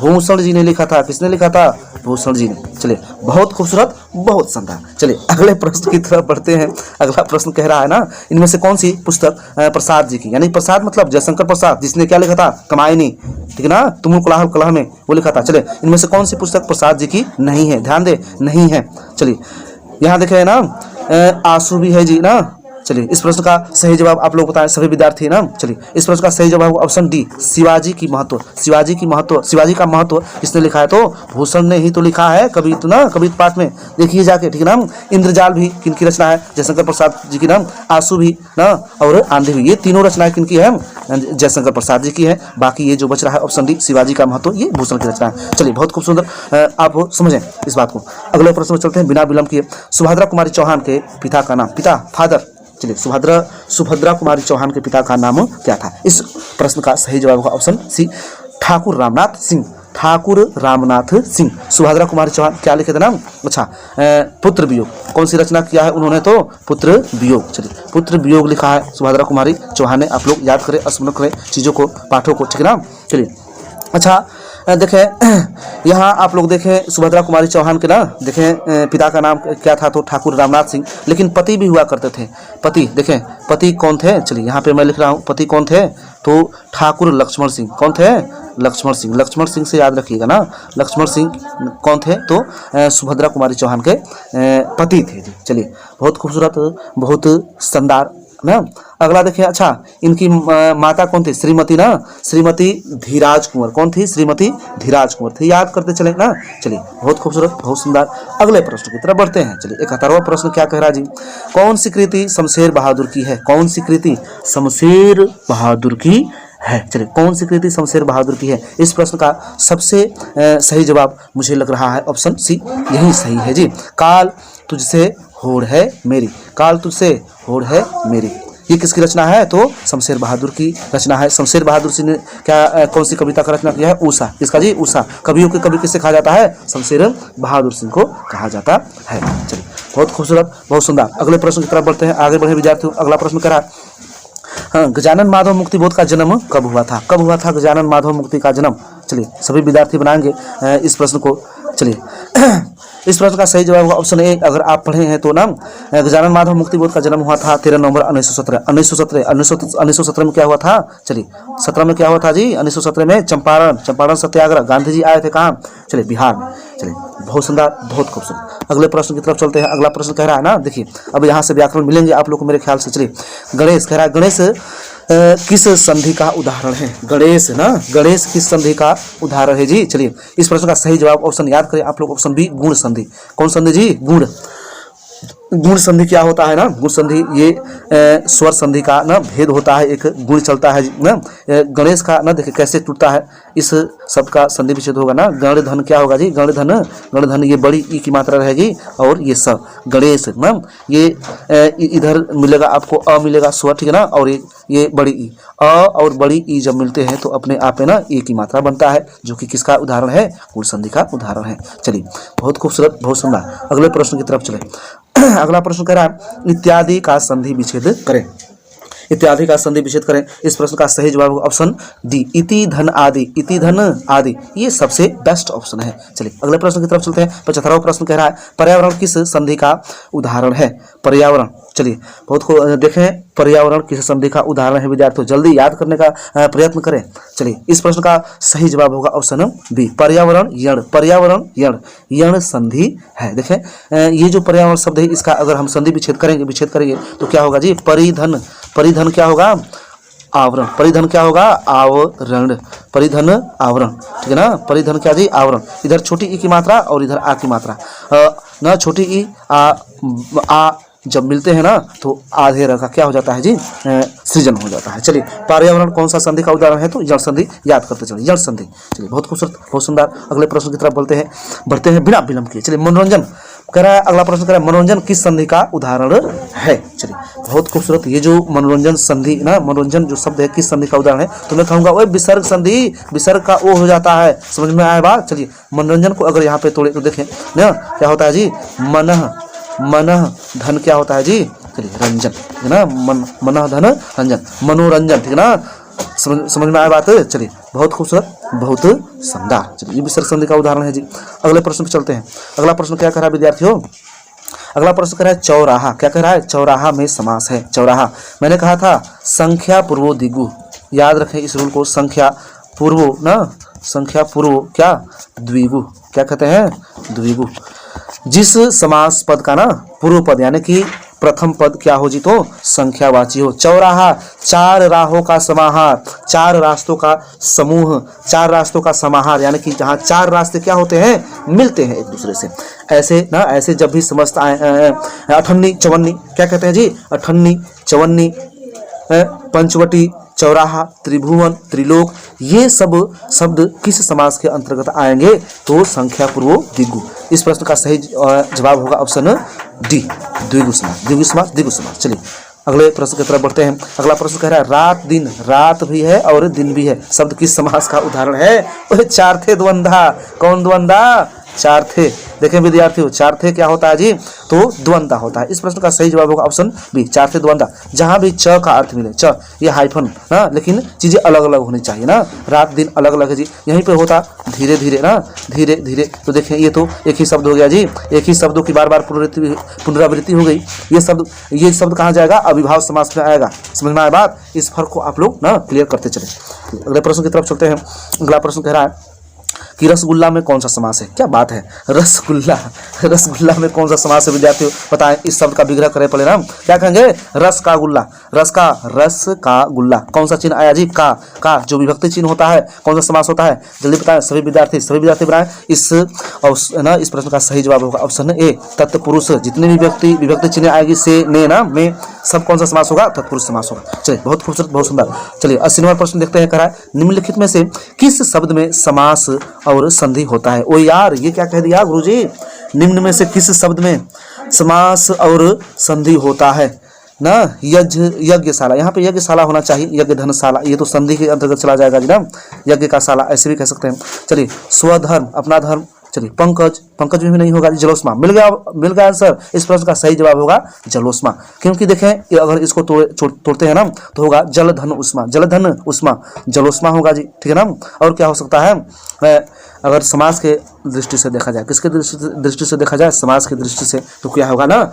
भूषण जी ने लिखा था। किसने लिखा था? भूषण जी ने। चलिए बहुत खूबसूरत, बहुत शानदार। चलिए अगले प्रश्न की तरफ बढ़ते हैं। अगला प्रश्न कह रहा है ना, इनमें से कौन सी पुस्तक प्रसाद जी की, यानी प्रसाद मतलब जयशंकर प्रसाद, जिसने क्या लिखा था? कमायनी, ठीक है ना, तुमुल कोलाहल कलह में वो लिखा था। चलिए इनमें से कौन सी पुस्तक प्रसाद जी की नहीं है? ध्यान दे, नहीं है। चलिए यहाँ देख रहे हैं ना, आंसू भी है जी ना। चलिए इस प्रश्न का सही जवाब आप लोग बताएं, सभी विद्यार्थी ना। चलिए इस प्रश्न का सही जवाब ऑप्शन डी, शिवाजी की महत्व। शिवाजी की महत्व, शिवाजी का महत्व किसने लिखा है? तो भूषण ने ही तो लिखा है। कबीत ना, कबीत पाठ में देखिए जाके, ठीक है ना। इंद्रजाल भी किनकी रचना है? जयशंकर प्रसाद जी की नाम। आंसू भी ना और आंधी भी, ये तीनों रचनाएं किनकी है? जयशंकर प्रसाद जी की है। बाकी ये जो बच रहा है ऑप्शन डी, शिवाजी का महत्व, ये भूषण की रचना है। चलिए बहुत खूब सुंदर, आप समझें इस बात को। अगले प्रश्न में चलते हैं बिना विलंब किए। सुभद्रा कुमारी चौहान के पिता का नाम, पिता फादर। चलिए सुभद्रा कुमारी चौहान के पिता का नाम क्या था? इस प्रश्न का सही जवाब होगा ऑप्शन सी, ठाकुर रामनाथ सिंह। ठाकुर रामनाथ सिंह। सुभद्रा कुमारी चौहान क्या लिखे थे नाम? अच्छा पुत्र वियोग। कौन सी रचना किया है उन्होंने? तो पुत्र वियोग। चलिए पुत्र वियोग लिखा है सुभद्रा कुमारी चौहान ने। आप लोग याद करें, स्मरण करें चीज़ों को, पाठों को, ठीक है ना। चलिए अच्छा देखें यहाँ आप लोग देखें सुभद्रा कुमारी चौहान के ना, देखें पिता का नाम क्या था? तो ठाकुर रामनाथ सिंह। लेकिन पति भी हुआ करते थे। पति देखें, पति कौन थे? चलिए यहाँ पे मैं लिख रहा हूँ, पति कौन थे? तो ठाकुर लक्ष्मण सिंह। कौन थे? लक्ष्मण सिंह। लक्ष्मण सिंह से याद रखिएगा ना, लक्ष्मण सिंह कौन थे? तो सुभद्रा कुमारी चौहान के पति थे जी। चलिए बहुत खूबसूरत, बहुत शानदार ना। अगला देखिए, अच्छा इनकी माता कौन थी? श्रीमती ना, श्रीमती धीराज कुंवर। कौन थी? श्रीमती धीराज कुंवर थी। याद करते चले ना। चलिए बहुत खूबसूरत, बहुत सुंदर। अगले प्रश्न की तरफ बढ़ते हैं। चलिए 71वां प्रश्न क्या कह रहा जी? कौन सी कृति शमशेर बहादुर की है? कौन सी कृति शमशेर बहादुर की है? चलिए कौन सी कृति शमशेर बहादुर की है? इस प्रश्न का सबसे सही जवाब मुझे लग रहा है ऑप्शन सी, यही सही है जी। काल तुझसे होड़ है मेरी। काल तुझसे होड़ है मेरी, ये किसकी रचना है? तो शमशेर बहादुर की रचना है। शमशेर बहादुर सिंह ने क्या कौन सी कविता का रचना किया है? उषा। किसका जी? उषा। कवियों के कवि किससे कहा जाता है? शमशेर बहादुर सिंह को कहा जाता है। चलिए बहुत खूबसूरत, बहुत सुंदर। अगले प्रश्न की तरफ बढ़ते हैं, आगे बढ़े विद्यार्थियों। अगला प्रश्न करा, हाँ गजानन माधव मुक्तिबोध का जन्म कब हुआ था? कब हुआ था गजानन माधव मुक्ति का जन्म? चलिए सभी विद्यार्थी बनाएंगे इस प्रश्न को। चलिए इस प्रश्न का सही जवाब होगा ऑप्शन ए। अगर आप पढ़े हैं तो ना, गजानन माधव मुक्ति बोध का जन्म हुआ था 13 नवंबर 1917। 1917 में क्या हुआ था, चलिए 17 में क्या हुआ था जी, 1917 में चंपारण सत्याग्रह, गांधी जी आए थे कहाँ, चलिए बिहार में। चलिए बहुत सुंदर, बहुत खूबसूरत। अगले प्रश्न की तरफ चलते हैं। अगला प्रश्न कह रहा है ना, देखिए अब यहाँ से व्याकरण मिलेंगे आप लोग को मेरे ख्याल से। चलिए गणेश कह रहा है, गणेश किस संधि का उदाहरण है, गणेश ना, गणेश किस संधि का उदाहरण है जी। चलिए इस प्रश्न का सही जवाब ऑप्शन याद करें आप लोग, ऑप्शन बी गुण संधि। कौन संधि जी, गुण संधि क्या होता है ना, गुण संधि ये स्वर संधि का ना भेद होता है, एक गुण चलता है ना। गणेश का ना देखिए कैसे टूटता है, इस शब्द का संधि विच्छेद होगा ना, गण धन क्या होगा जी, गण धन ये बड़ी ई की मात्रा रहेगी, और ये स गणेश ना, ये इधर मिलेगा आपको अ मिलेगा स्वर, ठीक है ना, और ये बड़ी ई, अ और बड़ी ई जब मिलते हैं तो अपने आप में ना ए की मात्रा बनता है, जो कि किसका उदाहरण है, गुण संधि का उदाहरण है। चलिए बहुत खूबसूरत, बहुत सुंदर। अगले प्रश्न की तरफ चले। अगला प्रश्न कह रहा है, इत्यादि का संधि विच्छेद करें, इत्यादि का संधि विच्छेद करें। इस प्रश्न का सही जवाब ऑप्शन डी, इति धन आदि, इति धन आदि, ये सबसे बेस्ट ऑप्शन है। चलिए अगले प्रश्न की तरफ चलते हैं। 75वां प्रश्न कह रहा है, पर्यावरण किस संधि का उदाहरण है, पर्यावरण। चलिए बहुत देखें, पर्यावरण किस संधि का उदाहरण है विद्यार्थियों, जल्दी याद करने का प्रयत्न करें। चलिए इस प्रश्न का सही जवाब होगा ऑप्शन बी, पर्यावरण यण, पर्यावरण यण संधि है। देखें ये जो पर्यावरण शब्द है, इसका अगर हम संधि विच्छेद करेंगे तो क्या होगा जी, परिधन क्या होगा, आवरण, परिधन क्या होगा, आवरण, परिधन आवरण, ठीक है ना, परिधन क्या जी, आवरण। इधर छोटी ई की मात्रा और इधर आ की मात्रा, ना छोटी ई आ जब मिलते हैं ना तो आधे र का क्या हो जाता है जी, सृजन हो जाता है। चलिए पर्यावरण कौन सा संधि का उदाहरण है, तो जड़ संधि याद करते चलिए, जड़ संधि। चलिए बहुत खूबसूरत, बहुत सुंदर। अगले प्रश्न की तरफ बढ़ते हैं बिना विलंब किए। चलिए मनोरंजन कह रहा है, अगला प्रश्न कह रहा है, मनोरंजन किस संधि का उदाहरण है। चलिए बहुत खूबसूरत, ये जो मनोरंजन संधि ना, मनोरंजन जो शब्द है किस संधि का उदाहरण है, तो मैं कहूँगा वही विसर्ग संधि, विसर्ग का ओ हो जाता है, समझ में आया बात। चलिए मनोरंजन को अगर यहाँ पे तोड़े तो देखें ना क्या होता है जी, मनः धन क्या होता है जी, चलिए रंजन, ठीक है ना, मनः धन रंजन, मनोरंजन, ठीक है ना, समझ में आया बात। चलिए बहुत खूबसूरत, बहुत शानदार। चलिए ये विसर्ग संधि का उदाहरण है जी। अगले प्रश्न पे चलते हैं। अगला प्रश्न क्या कह रहा है विद्यार्थियों, अगला प्रश्न कह रहा है चौराहा। क्या कह रहा है, चौराहा में समास है। चौराहा मैंने कहा था संख्या पूर्वो दिगु, याद रखें इस रूल को, संख्या पूर्वो ना, संख्या पूर्वो क्या, द्विगु, क्या कहते हैं, द्विगु। जिस समास पद का ना पूर्व पद यानी कि प्रथम पद क्या हो जी, तो संख्यावाची हो। चौराहा चार राहों का समाहार, चार रास्तों का समूह, चार रास्तों का समाहार, यानी कि जहाँ चार रास्ते क्या होते हैं, मिलते हैं एक दूसरे से। ऐसे ना, ऐसे जब भी समस्त अठन्नी चवन्नी क्या कहते हैं जी, अठन्नी चवन्नी, पंचवटी, चौराहा, त्रिभुवन, त्रिलोक, ये सब शब्द किस समास के अंतर्गत आएंगे, तो संख्या पूर्वो दिगु। इस प्रश्न का सही जवाब होगा ऑप्शन डी, द्विगु समास, द्विगु समास, द्विगु समास। चलिए अगले प्रश्न की तरफ बढ़ते हैं। अगला प्रश्न कह रहा है रात दिन, रात भी है और दिन भी है, शब्द किस समास का उदाहरण है, वह चार थे द्वंद्वा। कौन द्वंद्वा, चार थे। देखें विद्यार्थियों, चार थे क्या होता है जी, तो द्वंद्वा होता है। इस प्रश्न का सही जवाब होगा ऑप्शन बी, चार थे द्वंद्वा। जहां भी च का अर्थ मिले, च ये हाइफन ना, लेकिन चीजें अलग अलग होनी चाहिए ना, रात दिन अलग अलग है जी, यहीं पे होता धीरे धीरे ना, धीरे धीरे। तो देखें ये तो एक ही शब्द हो गया जी, एक ही शब्दों की बार बार पुनरावृत्ति हो गई। ये शब्द कहाँ जाएगा, अविभाव समास में आएगा। समझ में आया बात, इस फर्क को आप लोग ना क्लियर करते चले। अगले प्रश्न की तरफ चलते हैं। अगला प्रश्न कह रहा है कि रसगुल्ला में कौन सा समास है। क्या बात है, रसगुल्ला में कौन सा समास है विद्यार्थियों, बताएं। इस शब्द का विग्रह करें पहले ना, क्या कहेंगे, रस का गुल्ला, रस का गुल्ला। कौन सा चिन्ह आया जी, का जो विभक्ति चिन्ह होता है, कौन सा समास होता है, जल्दी बताएं सभी विद्यार्थी बनाएं। इस प्रश्न का सही जवाब होगा ऑप्शन ए, तत्पुरुष। जितने भी विभक्ति चिन्ह आएगी से, ने ना, में, सब कौन सा समास होगा, तत्पुरुष समास होगा। चलिए बहुत खूबसूरत, बहुत सुंदर। चलिए 80वां प्रश्न देखते हैं। कह रहा है निम्नलिखित में से किस शब्द में समास और संधि होता है। ओ यार ये क्या कह दिया गुरुजी, निम्न में से किस शब्द में समास और संधि होता है ना, यज्ञशाला, यहाँ पे यज्ञशाला होना चाहिए, यज्ञ धनशाला, ये तो संधि के अंतर्गत चला जाएगा जी ना, यज्ञ का शाला ऐसे भी कह सकते हैं। चलिए स्वधर्म, अपना धर्म, चलिए पंकज, पंकज में भी नहीं होगा, जलोष्मा। मिल गया आंसर। इस प्रश्न का सही जवाब होगा जलोष्मा, क्योंकि देखें ये अगर इसको तोड़ते हैं ना तो होगा जलधन उष्मा, जलधन उष्मा, जलोष्मा होगा जी, ठीक है ना। और क्या हो सकता है, अगर समाज के दृष्टि से देखा जाए, किसके दृष्टि से देखा जाए, समाज की दृष्टि से, तो क्या होगा ना,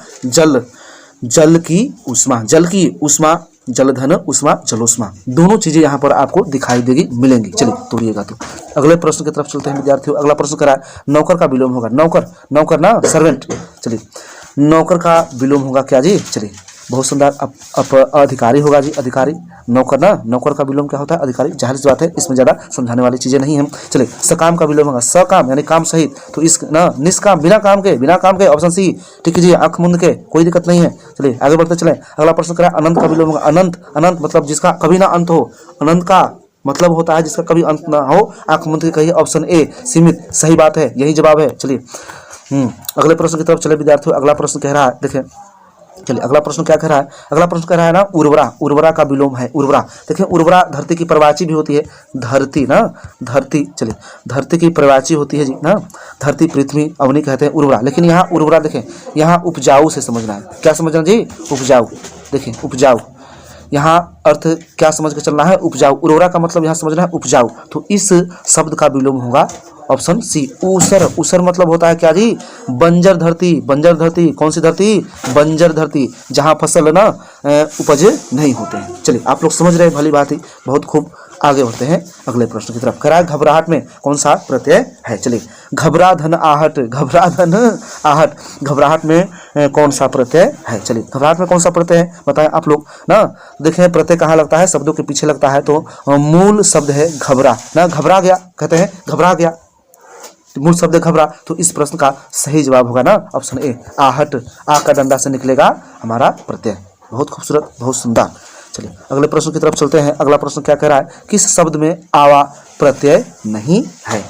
जल की उष्मा, जल की उष्मा, जलधन उष्मा, जलोष्मा, दोनों चीजें यहाँ पर आपको दिखाई देगी, मिलेंगी। चलिए तोड़िएगा। तो अगले प्रश्न की तरफ चलते हैं विद्यार्थियों। अगला प्रश्न करा है नौकर का विलोम होगा, नौकर, नौकर ना सर्वेंट। चलिए नौकर का विलोम होगा क्या जी, चलिए बहुत सुंदर, अधिकारी होगा जी, अधिकारी। नौकर ना, नौकर का विलोम क्या होता है, अधिकारी। जाहिर सी बात है, इसमें ज्यादा समझाने वाली चीजें नहीं है। चलिए सकाम का विलोम होगा सकाम, यानी काम सहित। तो इस ना निष्काम, बिना काम के, ऑप्शन सी, ठीक है जी, आंख मूंद के, कोई दिक्कत नहीं है। चलिए आगे बढ़ते चले। अगला प्रश्न करा अनंत का विलोम होगा, अनंत, अनंत मतलब जिसका कभी ना अंत हो, अनंत का मतलब होता है जिसका कभी अंत ना हो, आंख मूंद के कहिए। ऑप्शन ए सीमित, सही बात है, यही जवाब है। चलिए अगले प्रश्न की तरफ चले विद्यार्थियों। अगला प्रश्न कह रहा है, देखें चलिए अगला प्रश्न क्या कह रहा है, अगला प्रश्न कह रहा है ना उर्वरा, उर्वरा का विलोम है उर्वरा। देखिए उर्वरा धरती की पर्यायवाची भी होती है, धरती ना, धरती, चलिए धरती की पर्यायवाची होती है जी ना, धरती, पृथ्वी, अवनी कहते हैं उर्वरा। लेकिन यहाँ उर्वरा देखें, यहाँ उपजाऊ से समझना है, क्या समझना जी, उपजाऊ। देखिए उपजाऊ, यहाँ अर्थ क्या समझ के चलना है, उपजाऊ। उर्वरा का मतलब यहाँ समझना है उपजाऊ। तो इस शब्द का विलोम होगा ऑप्शन सी ऊसर। ऊसर मतलब होता है क्या जी, बंजर धरती, बंजर धरती, कौन सी धरती, बंजर धरती, जहाँ फसल ना उपज नहीं होते हैं। चलिए आप लोग समझ रहे हैं, भली बात ही, बहुत खूब। आगे बढ़ते हैं अगले प्रश्न की तरफ। कह रहा है घबराहट में कौन सा प्रत्यय है, चलिए घबराधन आहट, घबराधन आहट, घबराहट में कौन सा प्रत्यय है। चलिए घबराहट में कौन सा प्रत्यय है बताएं आप लोग ना। देखें प्रत्यय कहाँ लगता है, शब्दों के पीछे लगता है, तो मूल शब्द है घबरा ना, घबरा गया कहते हैं, घबरा गया, मूल शब्द घबरा। तो इस प्रश्न का सही जवाब होगा ना ऑप्शन ए आहट, आ का डंडा से निकलेगा हमारा प्रत्यय। बहुत खूबसूरत, बहुत सुंदर। चलिए अगले प्रश्न की तरफ चलते हैं। अगला प्रश्न क्या कह रहा है, किस शब्द में आवा प्रत्यय नहीं है,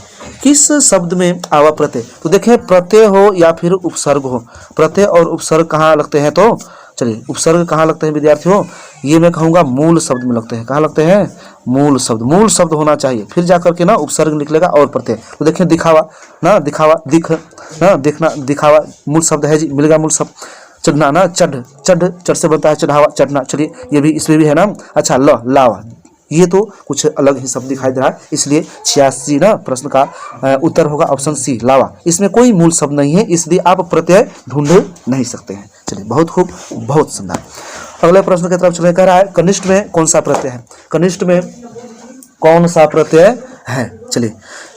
किस शब्द में आवा प्रत्यय। तो देखें प्रत्यय हो या फिर उपसर्ग हो, प्रत्यय और उपसर्ग कहाँ लगते हैं, तो चलिए उपसर्ग कहाँ लगते हैं विद्यार्थियों, ये मैं कहूँगा मूल शब्द में लगते हैं। कहाँ लगते हैं, मूल शब्द, मूल शब्द होना चाहिए, फिर जाकर के ना उपसर्ग निकलेगा और प्रत्यय। तो देखें दिखावा ना, दिखावा, दिख ना, देखना, दिखावा मूल शब्द है जी, मिलेगा मूल शब्द। चढ़ना ना, चढ़, चढ़, चढ़ से बनता है चढ़ावा, चढ़ना। चलिए ये भी, इसमें भी है ना। अच्छा लावा, ये तो कुछ अलग ही शब्द दिखाई दे रहा है, इसलिए 86 ना प्रश्न का उत्तर होगा ऑप्शन सी लावा। इसमें कोई मूल शब्द नहीं है, इसलिए आप प्रत्यय ढूंढ नहीं सकते हैं। चलिए बहुत खूब, बहुत सुंदर। अगले प्रश्न की तरफ चले। कह रहा है कनिष्ठ में कौन सा प्रत्यय है, कनिष्ठ में कौन सा प्रत्यय है। चलिए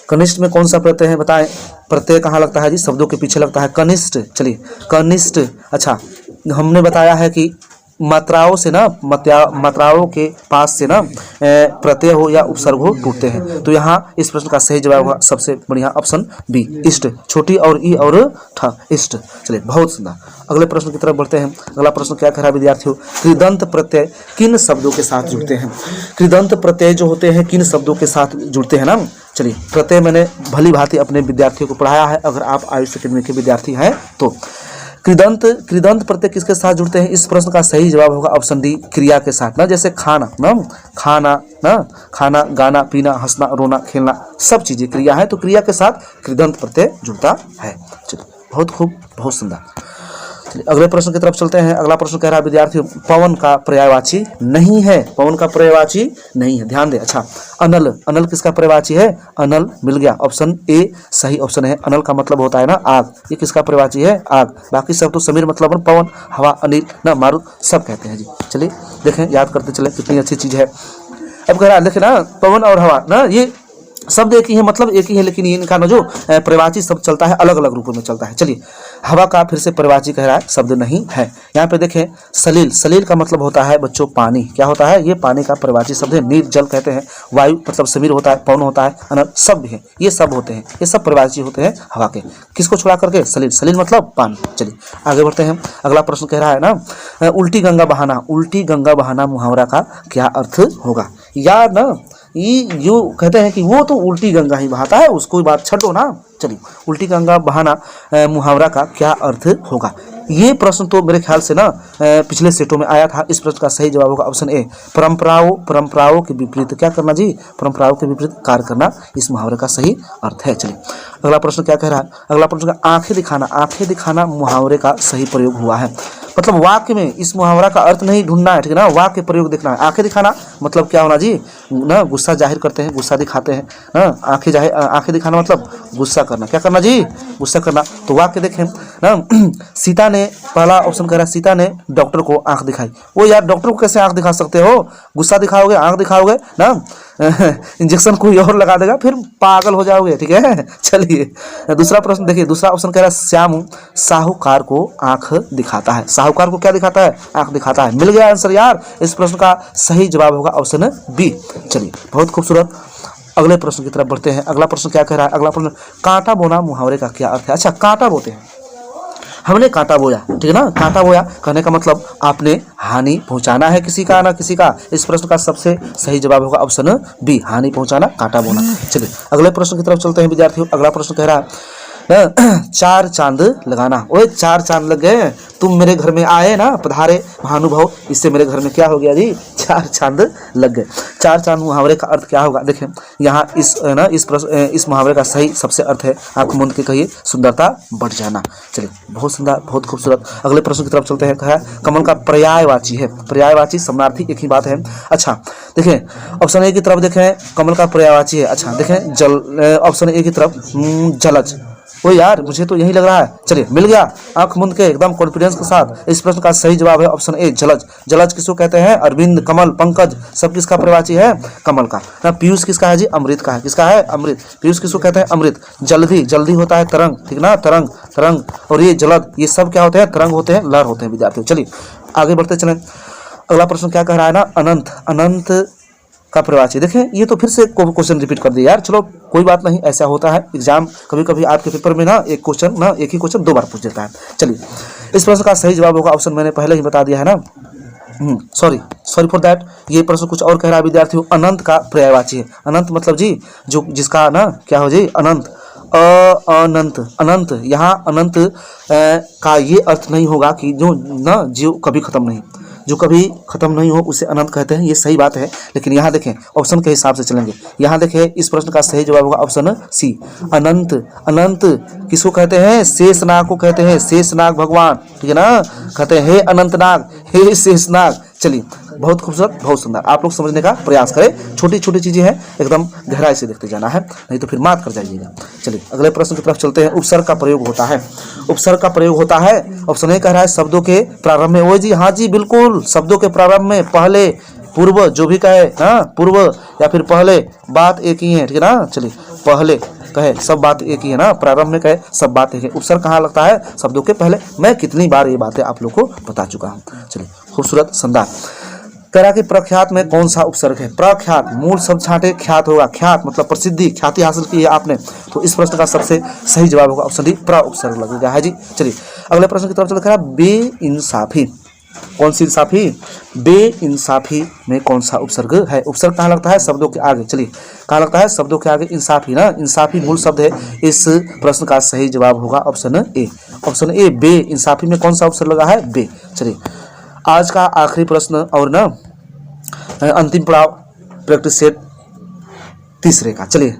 कनिष्ठ में कौन सा प्रत्यय है बताएं। प्रत्यय कहाँ लगता है जी, शब्दों के पीछे लगता है, कनिष्ठ। चलिए कनिष्ठ, अच्छा हमने बताया है कि मात्राओं से ना, मात्राओं के पास से ना प्रत्यय हो या उपसर्ग हो टूटते हैं। तो यहाँ इस प्रश्न का सही जवाब होगा सबसे बढ़िया ऑप्शन बी इष्ट, छोटी और ई और ठ, इष्ट। चलिए बहुत सुंदर। अगले प्रश्न की तरफ बढ़ते हैं। अगला प्रश्न क्या कह रहा है विद्यार्थियों, कृदंत प्रत्यय किन शब्दों के साथ जुड़ते हैं। कृदंत प्रत्यय जो होते हैं किन शब्दों के साथ जुड़ते हैं ना। चलिए प्रत्यय मैंने भली भांति अपने विद्यार्थियों को पढ़ाया है, अगर आप आयुष अकेडमी के विद्यार्थी हैं तो। कृदंत प्रत्यय किसके साथ जुड़ते हैं, इस प्रश्न का सही जवाब होगा ऑप्शन डी क्रिया के साथ ना। जैसे खाना ना, खाना ना, खाना, गाना, पीना, हंसना, रोना, खेलना, सब चीजें क्रिया है, तो क्रिया के साथ कृदंत प्रत्यय जुड़ता है। चलिए बहुत खूब, बहुत सुंदर। अगले प्रश्न की तरफ चलते हैं। अगला प्रश्न कह रहा है विद्यार्थी पवन का पर्यायवाची नहीं है, पवन का पर्यायवाची नहीं है, ध्यान दे। अच्छा अनल, अनल किसका पर्यायवाची है, अनल मिल गया, ऑप्शन ए सही ऑप्शन है। अनल का मतलब होता है ना आग, ये किसका पर्यायवाची है, आग। बाकी सब तो समीर मतलब पवन, हवा, अनिल ना, मारुत सब कहते हैं जी। चलिए देखें, याद करते चले, कितनी अच्छी चीज है। अब कह रहा है देखे ना पवन और हवा ना, ये शब्द एक ही है, मतलब एक ही है, लेकिन इनका ना जो पर्यायवाची शब्द चलता है अलग अलग रूपों में चलता है। चलिए हवा का फिर से पर्यायवाची कह रहा है शब्द नहीं है। यहाँ पे देखें सलील, सलील का मतलब होता है बच्चों पानी, क्या होता है, ये पानी का पर्यायवाची शब्द है। नीर जल कहते हैं, वायु मतलब समीर होता है, पवन होता है, अनल सब है, ये सब होते हैं, ये सब पर्यायवाची होते हैं हवा के। किसको छोड़ा करके, सलील, सलील मतलब पानी। चलिए आगे बढ़ते हैं। अगला प्रश्न कह रहा है ना उल्टी गंगा बहाना, उल्टी गंगा बहाना मुहावरा का क्या अर्थ होगा। या ना ये जो कहते हैं कि वो तो उल्टी गंगा ही बहाता है, उसको बात छटो ना। चलिए उल्टी गंगा बहाना मुहावरा का क्या अर्थ होगा। ये प्रश्न तो मेरे ख्याल से ना पिछले सेटों में आया था। इस प्रश्न का सही जवाब होगा ऑप्शन ए, परंपराओं के विपरीत क्या करना जी, परंपराओं के विपरीत कार्य करना इस मुहावरे का सही अर्थ है। चलिए अगला प्रश्न क्या कह रहा है, अगला प्रश्न का आंखें दिखाना मुहावरे का सही प्रयोग हुआ है। मतलब वाक्य में इस मुहावरा का अर्थ नहीं ढूंढना है, ठीक है ना, वाक्य प्रयोग देखना है। आंखें दिखाना मतलब क्या होना जी, ना गुस्सा जाहिर करते हैं, गुस्सा दिखाते हैं ना, आंखें दिखाना मतलब गुस्सा करना, क्या करना जी, गुस्सा करना। तो वाक्य देखें ना, सीता ने, पहला ऑप्शन कह रहा है सीता ने डॉक्टर को आंख दिखाई। वो यार डॉक्टर को कैसे आंख दिखा सकते हो, गुस्सा दिखाओगे आंख दिखाओगे ना, इंजेक्शन कोई और लगा देगा फिर पागल हो जाओगे, ठीक है। चलिए दूसरा प्रश्न देखिए, दूसरा ऑप्शन कह रहा है श्याम साहूकार को आंख दिखाता है। साहूकार को क्या दिखाता है, आंख दिखाता है। मिल गया आंसर यार। इस प्रश्न का सही जवाब होगा ऑप्शन बी। चलिए बहुत खूबसूरत, अगले प्रश्न की तरफ बढ़ते हैं। अगला प्रश्न क्या कह रहा है, अगला प्रश्न कांटा बोना मुहावरे का क्या अर्थ है। अच्छा, कांटा बोते हैं, हमने कांटा बोया, ठीक है ना, कांटा बोया कहने का मतलब आपने हानि पहुंचाना है किसी का ना किसी का। इस प्रश्न का सबसे सही जवाब होगा ऑप्शन बी, हानि पहुंचाना, कांटा बोना। चलिए अगले प्रश्न की तरफ चलते हैं विद्यार्थियों। अगला प्रश्न कह रहा है चार चांद लगाना। ओए चार चांद लग गए, तुम मेरे घर में आए ना, पधारे महानुभाव, इससे मेरे घर में क्या हो गया जी, चार चांद लग गए। चार चांद मुहावरे का अर्थ क्या होगा, देखें यहाँ इस मुहावरे का सही सबसे अर्थ है, आंख मूंद के कहिए सुंदरता बढ़ जाना। चलिए बहुत सुंदर, बहुत खूबसूरत। अगले प्रश्न की तरफ चलते हैं। कहा कमल का पर्यायवाची है, पर्यायवाची समानार्थी एक ही बात है। अच्छा देखें ऑप्शन ए की तरफ देखें, कमल का पर्यायवाची है। अच्छा देखें ऑप्शन ए की तरफ जलज। ओ यार मुझे तो यही लग रहा है। चलिए मिल गया, आंख मूंद के एकदम कॉन्फिडेंस के साथ। इस प्रश्न का सही जवाब है ऑप्शन ए, जलज। जलज किसको कहते हैं, अरविंद, कमल, पंकज, सब किसका पर्यायवाची है, कमल का ना। पीयूष किसका है जी, अमृत का है। किसका है, अमृत। पीयूष किसको कहते हैं, अमृत। जल्दी, जल्दी होता है तरंग, ठीक ना, तरंग, तरंग। और ये जलद, ये सब क्या होते हैं, तरंग होते हैं, लहर होते हैं विद्यार्थियों। चलिए आगे बढ़ते चलें। अगला प्रश्न क्या कह रहा है ना, अनंत, अनंत का पर्यायवाची। देखें ये तो फिर से क्वेश्चन रिपीट कर दिया यार, चलो कोई बात नहीं, ऐसा होता है एग्जाम, कभी कभी आपके पेपर में ना एक ही क्वेश्चन दो बार पूछ देता है। चलिए इस प्रश्न का सही जवाब होगा ऑप्शन, मैंने पहले ही बता दिया है ना, सॉरी फॉर दैट। ये प्रश्न कुछ और कह रहा है विद्यार्थियों, अनंत का पर्यायवाची है। अनंत मतलब जी जो जिसका ना क्या हो जी, अनंत, अनंत, अनंत। यहाँ अनंत का ये अर्थ नहीं होगा कि जो कभी खत्म नहीं, जो कभी खत्म नहीं हो उसे अनंत कहते हैं, ये सही बात है। लेकिन यहाँ देखें ऑप्शन के हिसाब से चलेंगे। यहाँ देखें इस प्रश्न का सही जवाब होगा ऑप्शन सी, अनंत। अनंत किसको कहते हैं, शेषनाग को कहते हैं, शेषनाग भगवान, ठीक है ना, कहते हैं हे अनंतनाग, हे शेषनाग। चलिए बहुत खूबसूरत, बहुत सुंदर, आप लोग समझने का प्रयास करें, छोटी छोटी चीजें हैं, एकदम गहराई से देखते जाना है, नहीं तो फिर मात कर जाइएगा। चलिए अगले प्रश्न की तरफ चलते हैं। उपसर्ग का प्रयोग होता है, उपसर्ग का प्रयोग होता है। ऑप्शन ए कह रहा है शब्दों के प्रारंभ में। ओ जी हाँ जी बिल्कुल, शब्दों के प्रारंभ में, पहले, पूर्व, जो भी कहे ना, पूर्व या फिर पहले, बात एक ही है, ठीक है ना। चलिए पहले कहे सब बात एक ही है ना, प्रारंभ में कहे सब बात एक है। उपसर्ग कहाँ लगता है, शब्दों के पहले। मैं कितनी बार ये बातें आप लोग को बता चुका हूँ। चलिए खूबसूरत, शानदार। कह रहा कि प्रख्यात में कौन सा उपसर्ग है, प्रख्यात, मूल शब्द छांटे ख्यात होगा, ख्यात मतलब प्रसिद्धि, ख्याति हासिल की है आपने, तो इस प्रश्न का सबसे सही जवाब होगा ऑप्शन डी, प्र उपसर्ग लगेगा है जी। चलिए अगले प्रश्न की तरफ चलते हैं। बेइंसाफी, कौन सी इंसाफी, बेइंसाफी में कौन सा उपसर्ग है। उपसर्ग कहाँ लगता है, शब्दों के आगे। चलिए कहाँ लगता है, शब्दों के आगे, इंसाफी ना, इंसाफी मूल शब्द है। इस प्रश्न का सही जवाब होगा ऑप्शन ए, ऑप्शन ए, बे। इंसाफी में कौन सा उपसर्ग लगा है, बे। चलिए आज का आखिरी प्रश्न और ना अंतिम पड़ाव, प्रैक्टिस सेट तीसरे का। चलिए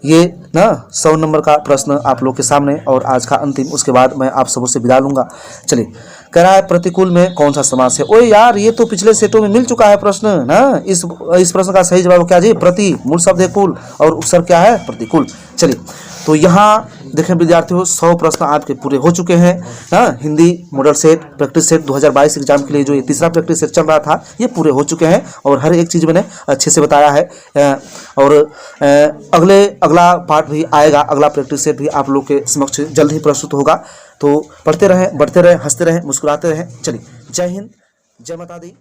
ये ना 100 नंबर का प्रश्न आप लोग के सामने और आज का अंतिम, उसके बाद मैं आप सबों से विदा लूंगा। चलिए कह रहा है प्रतिकूल में कौन सा समास है। ओए यार ये तो पिछले सेटों में मिल चुका है प्रश्न ना। इस प्रश्न का सही जवाब क्या जी, प्रति, मूल शब्द है कुल और उपसर्ग क्या है, प्रतिकूल। चलिए तो यहाँ देखें विद्यार्थियों 100 प्रश्न आपके पूरे हो चुके हैं ना। Hindi model set, practice set 2022 exam के लिए जो ये तीसरा प्रैक्टिस सेट चल रहा था, ये पूरे हो चुके हैं और हर एक चीज़ मैंने अच्छे से बताया है। और अगला पार्ट भी आएगा, अगला प्रैक्टिस सेट भी आप लोग के समक्ष जल्द ही प्रस्तुत होगा। तो पढ़ते रहें, बढ़ते रहें, हंसते रहें, मुस्कुराते रहें। चलिए जय हिंद, जय माता दी।